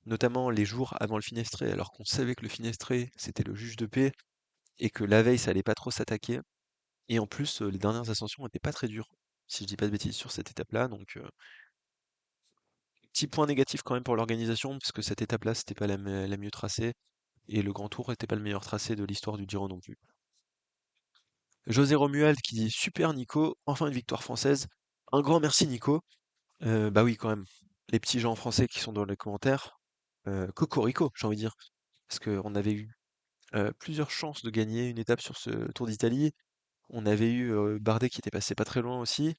notamment les jours avant le Finestré, alors qu'on savait que le Finestré, c'était le juge de paix et que la veille, ça allait pas trop s'attaquer. Et en plus, les dernières ascensions étaient pas très dures, si je dis pas de bêtises sur cette étape-là. Donc, petit point négatif quand même pour l'organisation, parce que cette étape-là, c'était pas la mieux tracée, et le Grand Tour était pas le meilleur tracé de l'histoire du Giro non plus. José Romuald qui dit super Nico, enfin une victoire française. Un grand merci Nico. Bah oui, quand même. Les petits gens français qui sont dans les commentaires, cocorico, j'ai envie de dire. Parce qu'on avait eu plusieurs chances de gagner une étape sur ce Tour d'Italie. On avait eu Bardet qui était passé pas très loin aussi.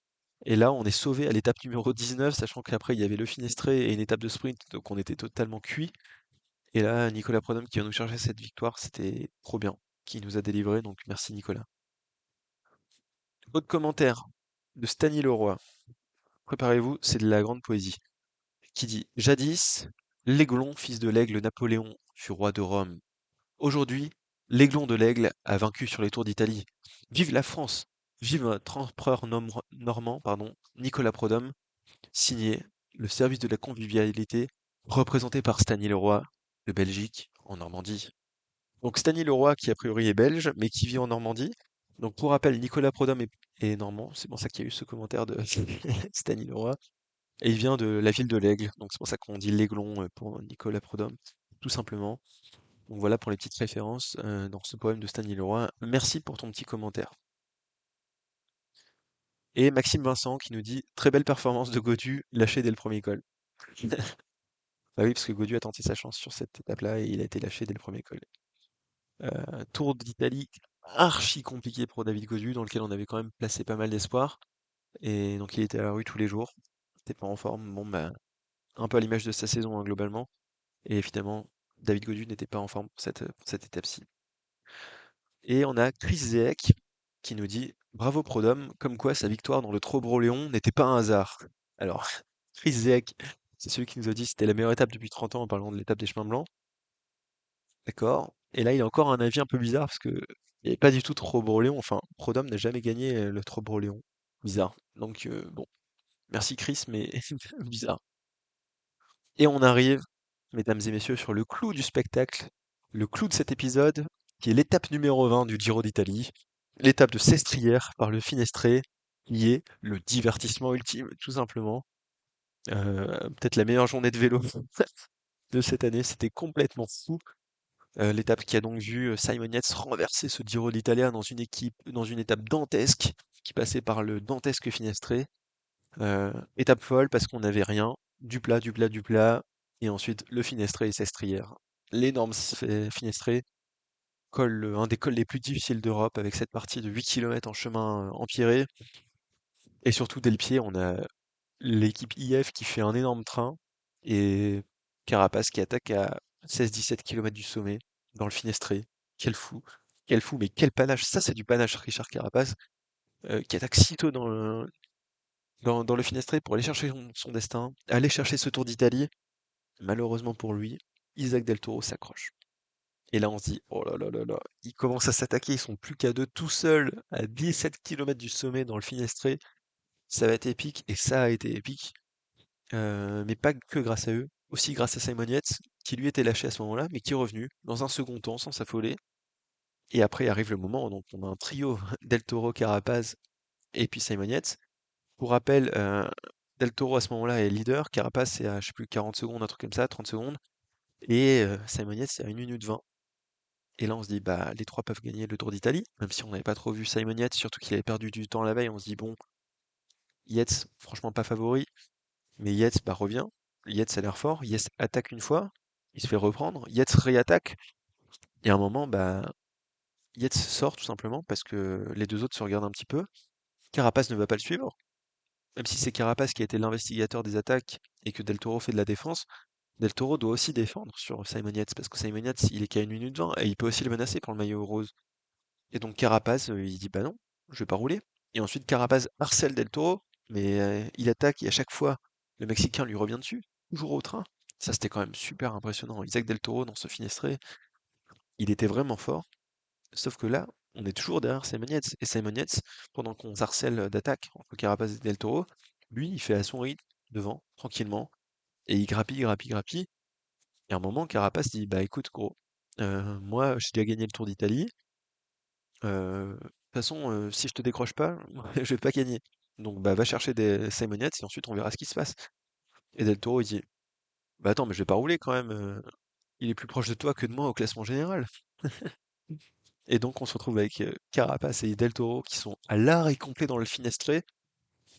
Et là, on est sauvé à l'étape numéro 19, sachant qu'après, il y avait le Finestré et une étape de sprint, donc on était totalement cuit. Et là, Nicolas Prodhomme qui va nous chercher cette victoire, c'était trop bien, qui nous a délivré, donc merci Nicolas. Autre commentaire de Stany Leroy. Préparez-vous, c'est de la grande poésie. Qui dit jadis, l'Aiglon, fils de l'aigle Napoléon, fut roi de Rome. Aujourd'hui, l'Aiglon de l'Aigle a vaincu sur les tours d'Italie. Vive la France! Vive notre empereur normand, pardon, Nicolas Prodhomme, signé le service de la convivialité, représenté par Stany Leroy de Belgique en Normandie. Donc Stany Leroy qui a priori est belge, mais qui vit en Normandie. Donc pour rappel, Nicolas Prodhomme est normand, c'est pour ça qu'il y a eu ce commentaire de Stany Leroy. Et il vient de la ville de l'Aigle, donc c'est pour ça qu'on dit l'Aiglon pour Nicolas Prodhomme, tout simplement. Donc voilà pour les petites références dans ce poème de Stanley Leroy. Merci pour ton petit commentaire. Et Maxime Vincent qui nous dit très belle performance de Godu, lâché dès le premier col. Bah oui, parce que Godu a tenté sa chance sur cette étape-là et il a été lâché dès le premier col. Tour d'Italie archi compliqué pour David Godu, dans lequel on avait quand même placé pas mal d'espoir. Et donc il était à la rue tous les jours. Il était pas en forme. Bon, bah, un peu à l'image de sa saison hein, globalement. Et finalement, David Godu n'était pas en forme pour cette étape-ci. Et on a Chris Zeek qui nous dit bravo Prodhomme, comme quoi sa victoire dans le Trobro-Léon n'était pas un hasard. Alors, Chris Zeek, c'est celui qui nous a dit que c'était la meilleure étape depuis 30 ans en parlant de l'étape des chemins blancs. D'accord. Et là, il a encore un avis un peu bizarre parce que il n'y avait pas du tout Trobro-Léon. Enfin, Prodhomme n'a jamais gagné le Trobro-Léon. Bizarre. Donc, bon, merci Chris, mais bizarre. Et on arrive, mesdames et messieurs, sur le clou du spectacle, le clou de cet épisode, qui est l'étape numéro 20 du Giro d'Italie, l'étape de Sestrière par le Finestré, qui est le divertissement ultime, tout simplement. Peut-être la meilleure journée de vélo de cette année, c'était complètement fou. L'étape qui a donc vu Simon Yates renverser ce Giro d'Italia dans une étape dantesque, qui passait par le dantesque Finestré. Étape folle parce qu'on n'avait rien, du plat, du plat, du plat, et ensuite le Finestré et Sestrière. L'énorme Finestré, un des cols les plus difficiles d'Europe avec cette partie de 8 km en chemin empierré. Et surtout dès le pied, on a l'équipe IF qui fait un énorme train et Carapace qui attaque à 16-17 km du sommet dans le Finestré. Quel fou. Quel fou, mais quel panache! Ça, c'est du panache, Richard Carapace, qui attaque si tôt dans le Finestré pour aller chercher son destin, aller chercher ce Tour d'Italie. Malheureusement pour lui, Isaac Del Toro s'accroche. Et là, on se dit, oh là là là là, ils commencent à s'attaquer, ils sont plus qu'à deux tout seuls, à 17 kilomètres du sommet dans le Finestré. Ça va être épique, et ça a été épique. Mais pas que grâce à eux, aussi grâce à Simon Yates, qui lui était lâché à ce moment-là, mais qui est revenu dans un second temps sans s'affoler. Et après arrive le moment où donc on a un trio Del Toro, Carapaz et puis Simon Yates. Pour rappel, Del Toro à ce moment-là est leader, Carapaz c'est à je sais plus 40 secondes, un truc comme ça, 30 secondes, et Simon Yates c'est à 1 minute 20. Et là on se dit bah les trois peuvent gagner le Tour d'Italie, même si on n'avait pas trop vu Simon Yates, surtout qu'il avait perdu du temps la veille, on se dit bon, Yates franchement pas favori, mais Yates bah revient, Yates a l'air fort, Yates attaque une fois, il se fait reprendre, Yates réattaque, et à un moment bah Yates sort tout simplement parce que les deux autres se regardent un petit peu. Carapace ne va pas le suivre, même si c'est Carapace qui a été l'investigateur des attaques et que Del Toro fait de la défense. Del Toro doit aussi défendre sur Simon Yates parce que Simon Yates il est qu'à 1 minute 20 et il peut aussi le menacer pour le maillot rose. Et donc Carapace il dit bah non, je vais pas rouler. Et ensuite Carapace harcèle Del Toro, mais il attaque et à chaque fois le Mexicain lui revient dessus, toujours au train. Ça c'était quand même super impressionnant. Isaac Del Toro dans ce Finestré, il était vraiment fort. Sauf que là, on est toujours derrière Simon Yates. Et Simon Yates, pendant qu'on harcèle d'attaque entre Carapace et Del Toro, lui, il fait à son rythme, devant, tranquillement, et il grappille, grappille, grappille. Et à un moment, Carapace dit, bah écoute, gros, moi, j'ai déjà gagné le Tour d'Italie. De toute façon, si je te décroche pas, je vais pas gagner. Donc, bah va chercher des Simon Yates et ensuite on verra ce qui se passe. Et Del Toro, il dit, bah attends, mais je vais pas rouler quand même. Il est plus proche de toi que de moi au classement général. Et donc, on se retrouve avec Carapace et Del Toro qui sont à l'arrêt complet dans le Finestré.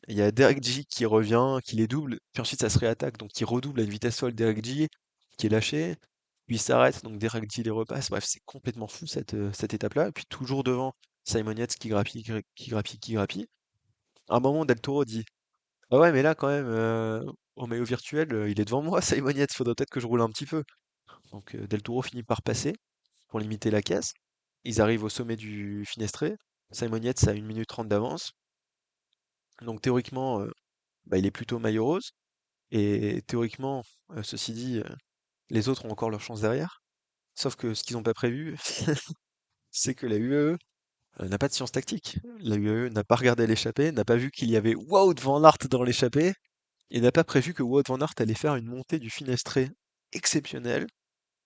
Il y a Derek G qui revient, qui les double, puis ensuite ça se réattaque, donc qui redouble à une vitesse folle Derek G, qui est lâché, puis il s'arrête, donc Derek G les repasse. Bref, c'est complètement fou cette étape-là. Et puis toujours devant, Simon Yates qui grappille, qui grappille, qui grappille. À un moment, Del Toro dit, ah ouais, mais là quand même, au maillot virtuel, il est devant moi, Simon Yates, faudrait peut-être que je roule un petit peu. Donc Del Toro finit par passer pour limiter la casse. Ils arrivent au sommet du Finestré. Simon Yates a 1 minute 30 d'avance. Donc théoriquement, bah, il est plutôt maillot rose. Et théoriquement, ceci dit, les autres ont encore leur chance derrière. Sauf que ce qu'ils n'ont pas prévu, c'est que la UAE n'a pas de science tactique. La UAE n'a pas regardé l'échappée, n'a pas vu qu'il y avait Wout van Aert dans l'échappée, et n'a pas prévu que Wout van Aert allait faire une montée du Finestré exceptionnelle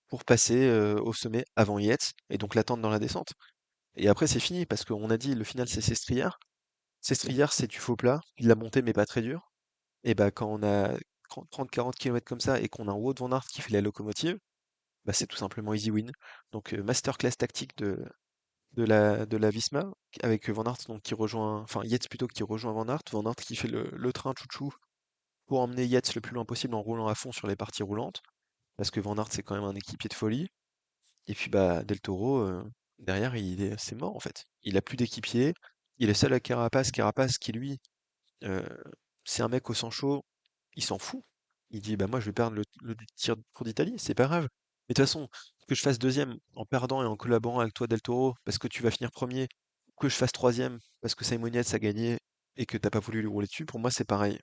pour passer au sommet avant Yates, et donc l'attendre dans la descente. Et après, c'est fini, parce qu'on a dit le final, c'est Sestriere. Sestriere, c'est du faux plat, de la montée, mais pas très dur. Et bah, quand on a 30-40 km comme ça et qu'on a un Wout van Aert qui fait la locomotive, bah, c'est tout simplement easy win. Donc, masterclass tactique de la Visma, avec Van Aert donc, qui rejoint, enfin Yates plutôt qui rejoint Van Aert qui fait le train chouchou pour emmener Yates le plus loin possible en roulant à fond sur les parties roulantes, parce que Van Aert c'est quand même un équipier de folie. Et puis bah Del Toro, derrière, c'est mort en fait. Il a plus d'équipier, il est seul à Carapace, Carapace qui lui, euh, c'est un mec au sang chaud, il s'en fout. Il dit bah moi je vais perdre le tir Tour d'Italie, c'est pas grave. Mais de toute façon, que je fasse deuxième en perdant et en collaborant avec toi Del Toro parce que tu vas finir premier, ou que je fasse troisième parce que Simon Yates a gagné et que t'as pas voulu lui rouler dessus, pour moi c'est pareil.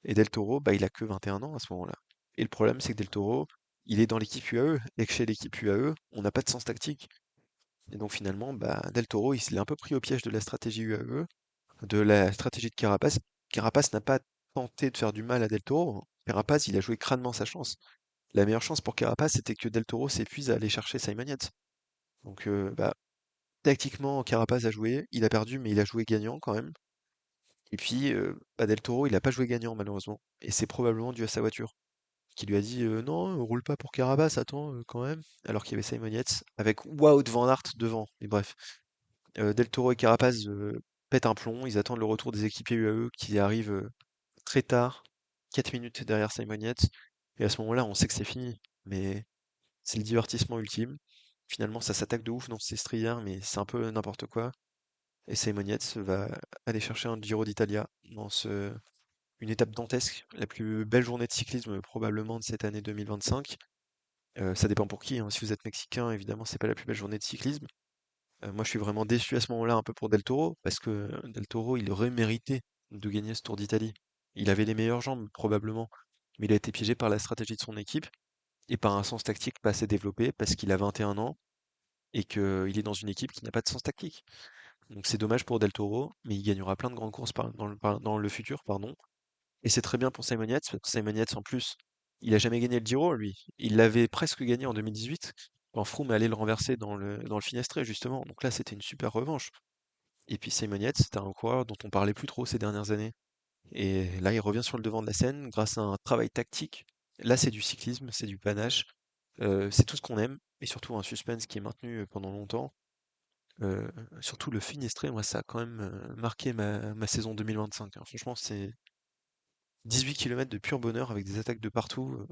Et Del Toro, bah il a que 21 ans à ce moment-là. Et le problème c'est que Del Toro, il est dans l'équipe UAE, et que chez l'équipe UAE, on n'a pas de sens tactique. Et donc finalement, bah Del Toro, il s'est un peu pris au piège de la stratégie UAE, de la stratégie de Carapace. Carapace n'a pas tenté de faire du mal à Del Toro. Carapace, il a joué crânement sa chance. La meilleure chance pour Carapace, c'était que Del Toro s'épuise à aller chercher Simon Yates. Donc, bah, tactiquement, Carapace a joué. Il a perdu, mais il a joué gagnant quand même. Et puis, bah, Del Toro, il a pas joué gagnant, malheureusement. Et c'est probablement dû à sa voiture, qui lui a dit non, roule pas pour Carapace, attends, quand même. Alors qu'il y avait Simon Yates, avec Wout van Aert devant. Mais bref, Del Toro et Carapace pètent un plomb. Ils attendent le retour des équipiers UAE qui arrivent très tard, 4 minutes derrière Simon Yates. Et à ce moment-là, on sait que c'est fini. Mais c'est le divertissement ultime. Finalement, ça s'attaque de ouf dans ces strières, mais c'est un peu n'importe quoi. Et Simon Yates va aller chercher un Giro d'Italia dans une étape dantesque, la plus belle journée de cyclisme probablement de cette année 2025. Ça dépend pour qui, hein. Si vous êtes mexicain, évidemment, c'est pas la plus belle journée de cyclisme. Moi, je suis vraiment déçu à ce moment-là un peu pour Del Toro, parce que Del Toro, il aurait mérité de gagner ce Tour d'Italie. Il avait les meilleures jambes, probablement, mais il a été piégé par la stratégie de son équipe et par un sens tactique pas assez développé, parce qu'il a 21 ans et qu'il est dans une équipe qui n'a pas de sens tactique. Donc c'est dommage pour Del Toro, mais il gagnera plein de grandes courses dans le futur, pardon. Et c'est très bien pour Simon Yates, parce que Simon Yates, en plus, il a jamais gagné le Giro, lui. Il l'avait presque gagné en 2018, quand Froome allait le renverser dans le Finestré, justement. Donc là, c'était une super revanche. Et puis Simon Yates, c'était un coureur dont on parlait plus trop ces dernières années. Et là, il revient sur le devant de la scène grâce à un travail tactique. Là, c'est du cyclisme, c'est du panache, c'est tout ce qu'on aime, et surtout un suspense qui est maintenu pendant longtemps. Heu, Surtout le Finestré, moi, ça a quand même, marqué ma saison 2025, hein. Franchement, c'est 18 kilomètres de pur bonheur avec des attaques de partout,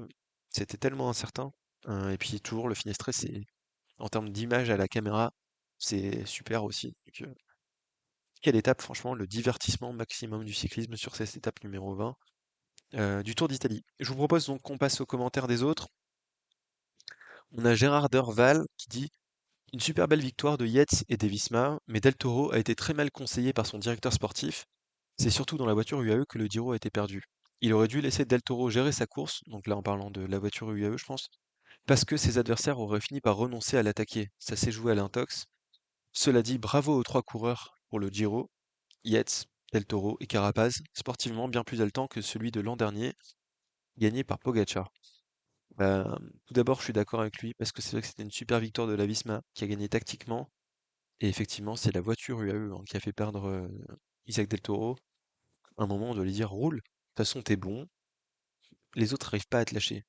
c'était tellement incertain. Et puis toujours le Finestré, c'est en termes d'image à la caméra, c'est super aussi. Donc, quelle étape franchement, le divertissement maximum du cyclisme sur cette étape numéro 20, du Tour d'Italie. Je vous propose donc qu'on passe aux commentaires des autres. On a Gérard Derval qui dit: «Une super belle victoire de Yates et des Visma, mais Del Toro a été très mal conseillé par son directeur sportif. C'est surtout dans la voiture UAE que le Giro a été perdu. Il aurait dû laisser Del Toro gérer sa course», donc là en parlant de la voiture UAE je pense, «parce que ses adversaires auraient fini par renoncer à l'attaquer. Ça s'est joué à l'intox. Cela dit, bravo aux trois coureurs pour le Giro, Yates, Del Toro et Carapaz, sportivement bien plus haletant que celui de l'an dernier, gagné par Pogacar.» Tout d'abord, je suis d'accord avec lui parce que c'est vrai que c'était une super victoire de la Visma qui a gagné tactiquement. Et effectivement, c'est la voiture UAE hein, qui a fait perdre Isaac Del Toro. À un moment, on doit lui dire roule. De toute façon, t'es bon. Les autres n'arrivent pas à te lâcher.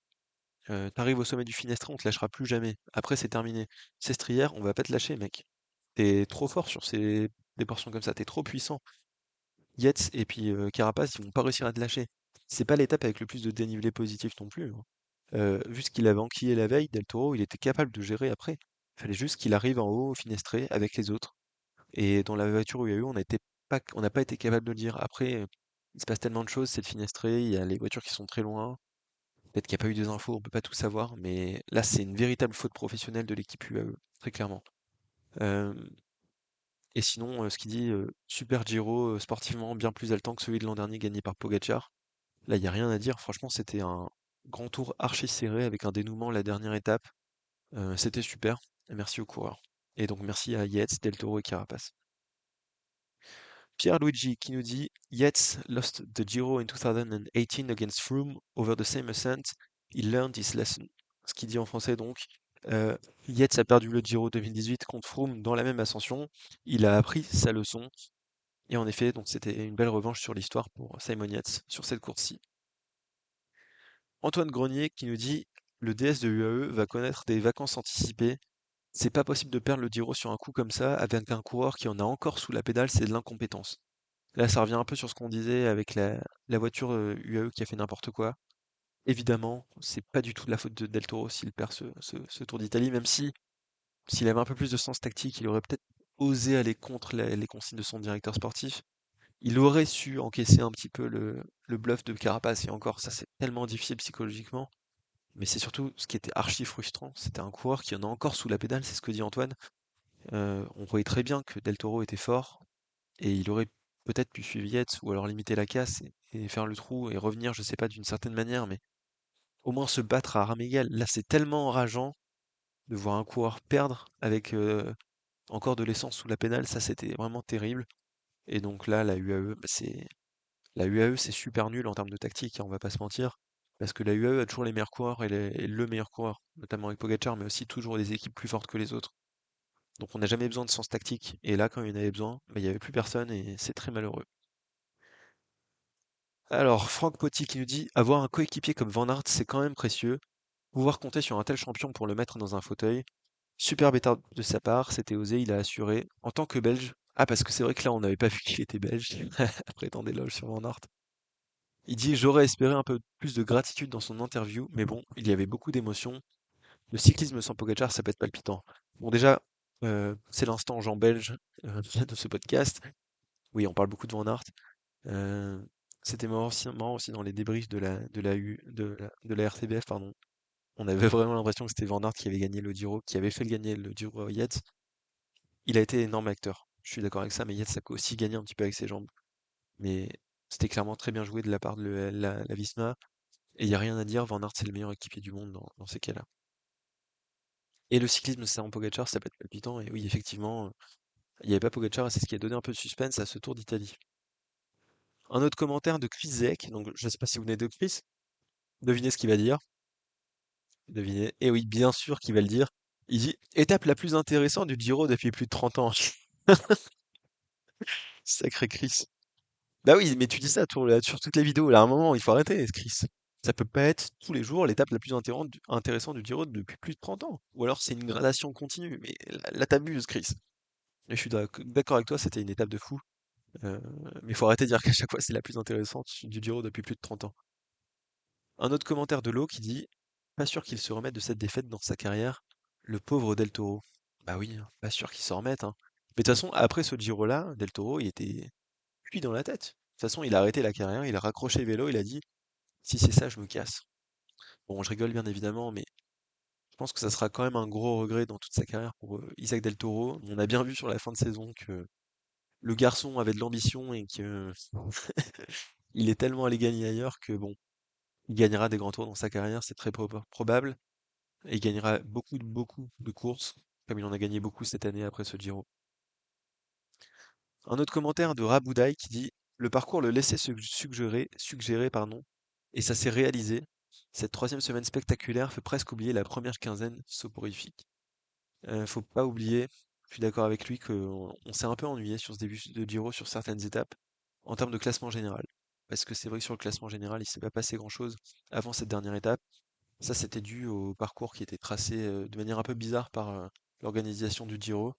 T'arrives au sommet du Finestre, on te lâchera plus jamais. Après, c'est terminé. Sestrière, on va pas te lâcher, mec. T'es trop fort sur des portions comme ça. T'es trop puissant. Yates et puis Carapace, ils vont pas réussir à te lâcher. C'est pas l'étape avec le plus de dénivelé positif non plus, hein. Vu ce qu'il avait enquillé la veille, Del Toro, il était capable de gérer après. Il fallait juste qu'il arrive en haut au Finestré avec les autres. Et dans la voiture où il y a eu, on n'a pas été capable de le dire. Après, il se passe tellement de choses, c'est le Finestré, il y a les voitures qui sont très loin. Peut-être qu'il n'y a pas eu des infos, on peut pas tout savoir, mais là, c'est une véritable faute professionnelle de l'équipe UAE, très clairement. Euh, et sinon, ce qu'il dit, Super Giro, sportivement bien plus haletant que celui de l'an dernier gagné par Pogacar. Là, il n'y a rien à dire. Franchement, c'était un grand tour archi serré avec un dénouement la dernière étape. C'était super. Et merci aux coureurs. Et donc, merci à Yates, Del Toro et Carapaz. Pierre-Luigi qui nous dit Yates lost the Giro in 2018 against Froome over the same ascent. He learned his lesson. Ce qui dit en français donc euh, Yates a perdu le Giro 2018 contre Froome dans la même ascension. Il a appris sa leçon. Et en effet, donc c'était une belle revanche sur l'histoire pour Simon Yates sur cette course-ci. Antoine Grenier qui nous dit le DS de UAE va connaître des vacances anticipées. C'est pas possible de perdre le Giro sur un coup comme ça avec un coureur qui en a encore sous la pédale, c'est de l'incompétence. Là, ça revient un peu sur ce qu'on disait avec la voiture UAE qui a fait n'importe quoi. Évidemment, c'est pas du tout de la faute de Del Toro s'il perd ce Tour d'Italie, même si s'il avait un peu plus de sens tactique, il aurait peut-être osé aller contre les consignes de son directeur sportif. Il aurait su encaisser un petit peu le bluff de Carapace, et encore, ça c'est tellement difficile psychologiquement. Mais c'est surtout ce qui était archi frustrant, c'était un coureur qui en a encore sous la pédale, c'est ce que dit Antoine. On voyait très bien que Del Toro était fort, et il aurait peut-être pu suivre Yates ou alors limiter la casse et faire le trou et revenir, je sais pas, d'une certaine manière, mais au moins se battre à armes égales. Là, c'est tellement enrageant de voir un coureur perdre avec encore de l'essence sous la pédale, ça c'était vraiment terrible. Et donc là, la UAE, c'est super nul en termes de tactique, hein, on va pas se mentir. Parce que la UAE a toujours les meilleurs coureurs et le meilleur coureur, notamment avec Pogacar, mais aussi toujours des équipes plus fortes que les autres. Donc on n'a jamais besoin de sens tactique. Et là, quand il y en avait besoin, bah, il n'y avait plus personne et c'est très malheureux. Alors, Franck Potty qui nous dit avoir un coéquipier comme Van Aert, c'est quand même précieux. Pouvoir compter sur un tel champion pour le mettre dans un fauteuil. Superbe étape de sa part, c'était osé, il a assuré. En tant que Belge, ah, parce que c'est vrai que là, on n'avait pas vu qu'il était belge, après tant d'éloges sur Van Aert. Il dit j'aurais espéré un peu plus de gratitude dans son interview, mais bon, il y avait beaucoup d'émotions. Le cyclisme sans Pogacar, ça peut être palpitant. Bon, déjà, c'est l'instant Jean belge de ce podcast. Oui, on parle beaucoup de Van Aert. C'était marrant aussi dans les débriefs de la RTBF, pardon. On avait vraiment l'impression que c'était Van Aert qui avait gagné le Giro, qui avait fait le gagner le Giro à Yates. Il a été énorme acteur. Je suis d'accord avec ça, mais Yates a aussi gagné un petit peu avec ses jambes. Mais c'était clairement très bien joué de la part de la Visma. Et il n'y a rien à dire, Van Aert c'est le meilleur équipier du monde dans ces cas-là. Et le cyclisme sans Pogacar, ça peut être palpitant. Et oui, effectivement, il n'y avait pas Pogacar et c'est ce qui a donné un peu de suspense à ce Tour d'Italie. Un autre commentaire de Chris Zek, donc je ne sais pas si vous venez de Chris, devinez ce qu'il va dire. Devinez. Et oui, bien sûr qu'il va le dire. Il dit étape la plus intéressante du Giro depuis plus de 30 ans. Sacré Chris. Bah oui, mais tu dis ça sur toutes les vidéos. Là, à un moment, il faut arrêter, Chris. Ça peut pas être tous les jours l'étape la plus intéressante du Giro depuis plus de 30 ans. Ou alors c'est une gradation continue. Mais là, t'abuses, Chris. Et je suis d'accord avec toi, c'était une étape de fou. Euh, mais il faut arrêter de dire qu'à chaque fois c'est la plus intéressante du Giro depuis plus de 30 ans. Un autre commentaire de l'eau qui dit pas sûr qu'il se remette de cette défaite dans sa carrière, le pauvre Del Toro. Bah oui, hein, pas sûr qu'il s'en remette, hein. Mais de toute façon, après ce Giro-là, Del Toro, il était cuit dans la tête. De toute façon, il a arrêté la carrière, il a raccroché le vélo, il a dit si c'est ça, je me casse. Bon, je rigole bien évidemment, mais je pense que ça sera quand même un gros regret dans toute sa carrière pour Isaac Del Toro. On a bien vu sur la fin de saison que le garçon avait de l'ambition et que il est tellement allé gagner ailleurs que bon, il gagnera des grands tours dans sa carrière, c'est très probable. Et il gagnera beaucoup de courses, comme il en a gagné beaucoup cette année après ce Giro. Un autre commentaire de Raboudaï qui dit le parcours le laissait suggérer, pardon, et ça s'est réalisé. Cette troisième semaine spectaculaire fait presque oublier la première quinzaine soporifique. Faut pas oublier, je suis d'accord avec lui, qu'on s'est un peu ennuyé sur ce début de Giro sur certaines étapes en termes de classement général. Parce que c'est vrai que sur le classement général, il s'est pas passé grand-chose avant cette dernière étape. Ça, c'était dû au parcours qui était tracé de manière un peu bizarre par l'organisation du Giro,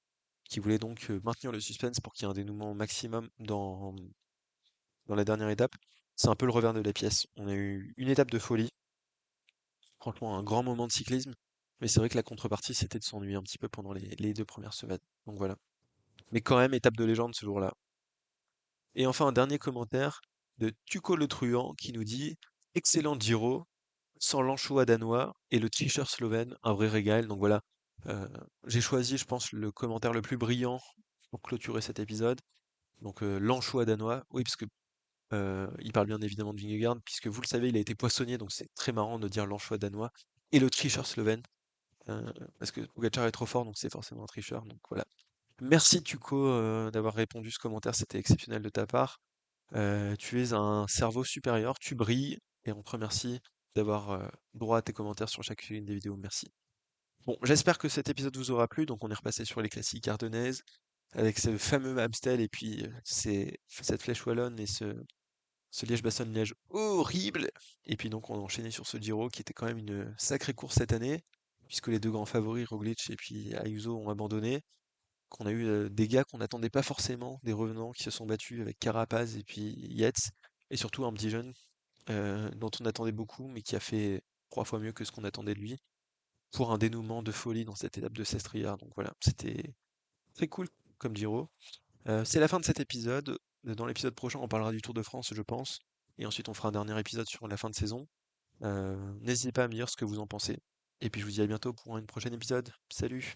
qui voulait donc maintenir le suspense pour qu'il y ait un dénouement maximum dans la dernière étape. C'est un peu le revers de la pièce. On a eu une étape de folie, franchement un grand moment de cyclisme, mais c'est vrai que la contrepartie, c'était de s'ennuyer un petit peu pendant les 2 premières semaines. Donc voilà. Mais quand même, étape de légende ce jour-là. Et enfin, un dernier commentaire de Tuco le Truand qui nous dit excellent Giro, sans l'anchois danois et le tricheur slovène, un vrai régal. Donc voilà, euh, j'ai choisi, je pense, le commentaire le plus brillant pour clôturer cet épisode. Donc l'anchois danois, oui, parce que il parle bien évidemment de Vingegaard, puisque vous le savez, il a été poissonnier, donc c'est très marrant de dire l'anchois danois et le tricheur slovène, euh, parce que Pogacar est trop fort, donc c'est forcément un tricheur. Donc voilà. Merci Tuco d'avoir répondu ce commentaire, c'était exceptionnel de ta part. Tu es un cerveau supérieur, tu brilles, et on te remercie d'avoir droit à tes commentaires sur chacune des vidéos. Merci. Bon, j'espère que cet épisode vous aura plu. Donc, on est repassé sur les classiques ardennaises avec ce fameux Amstel et puis cette flèche wallonne et ce Liège-Bastogne-Liège horrible. Et puis, donc, on a enchaîné sur ce Giro qui était quand même une sacrée course cette année, puisque les deux grands favoris, Roglic et puis Ayuso, ont abandonné. Qu'on a eu des gars qu'on n'attendait pas forcément, des revenants qui se sont battus avec Carapaz et puis Yates, et surtout un petit jeune dont on attendait beaucoup, mais qui a fait 3 fois mieux que ce qu'on attendait de lui, pour un dénouement de folie dans cette étape de Sestriere. Donc voilà, c'était très cool comme Giro. C'est la fin de cet épisode. Dans l'épisode prochain, on parlera du Tour de France, je pense, et ensuite on fera un dernier épisode sur la fin de saison. N'hésitez pas à me dire ce que vous en pensez. Et puis je vous dis à bientôt pour un prochain épisode. Salut!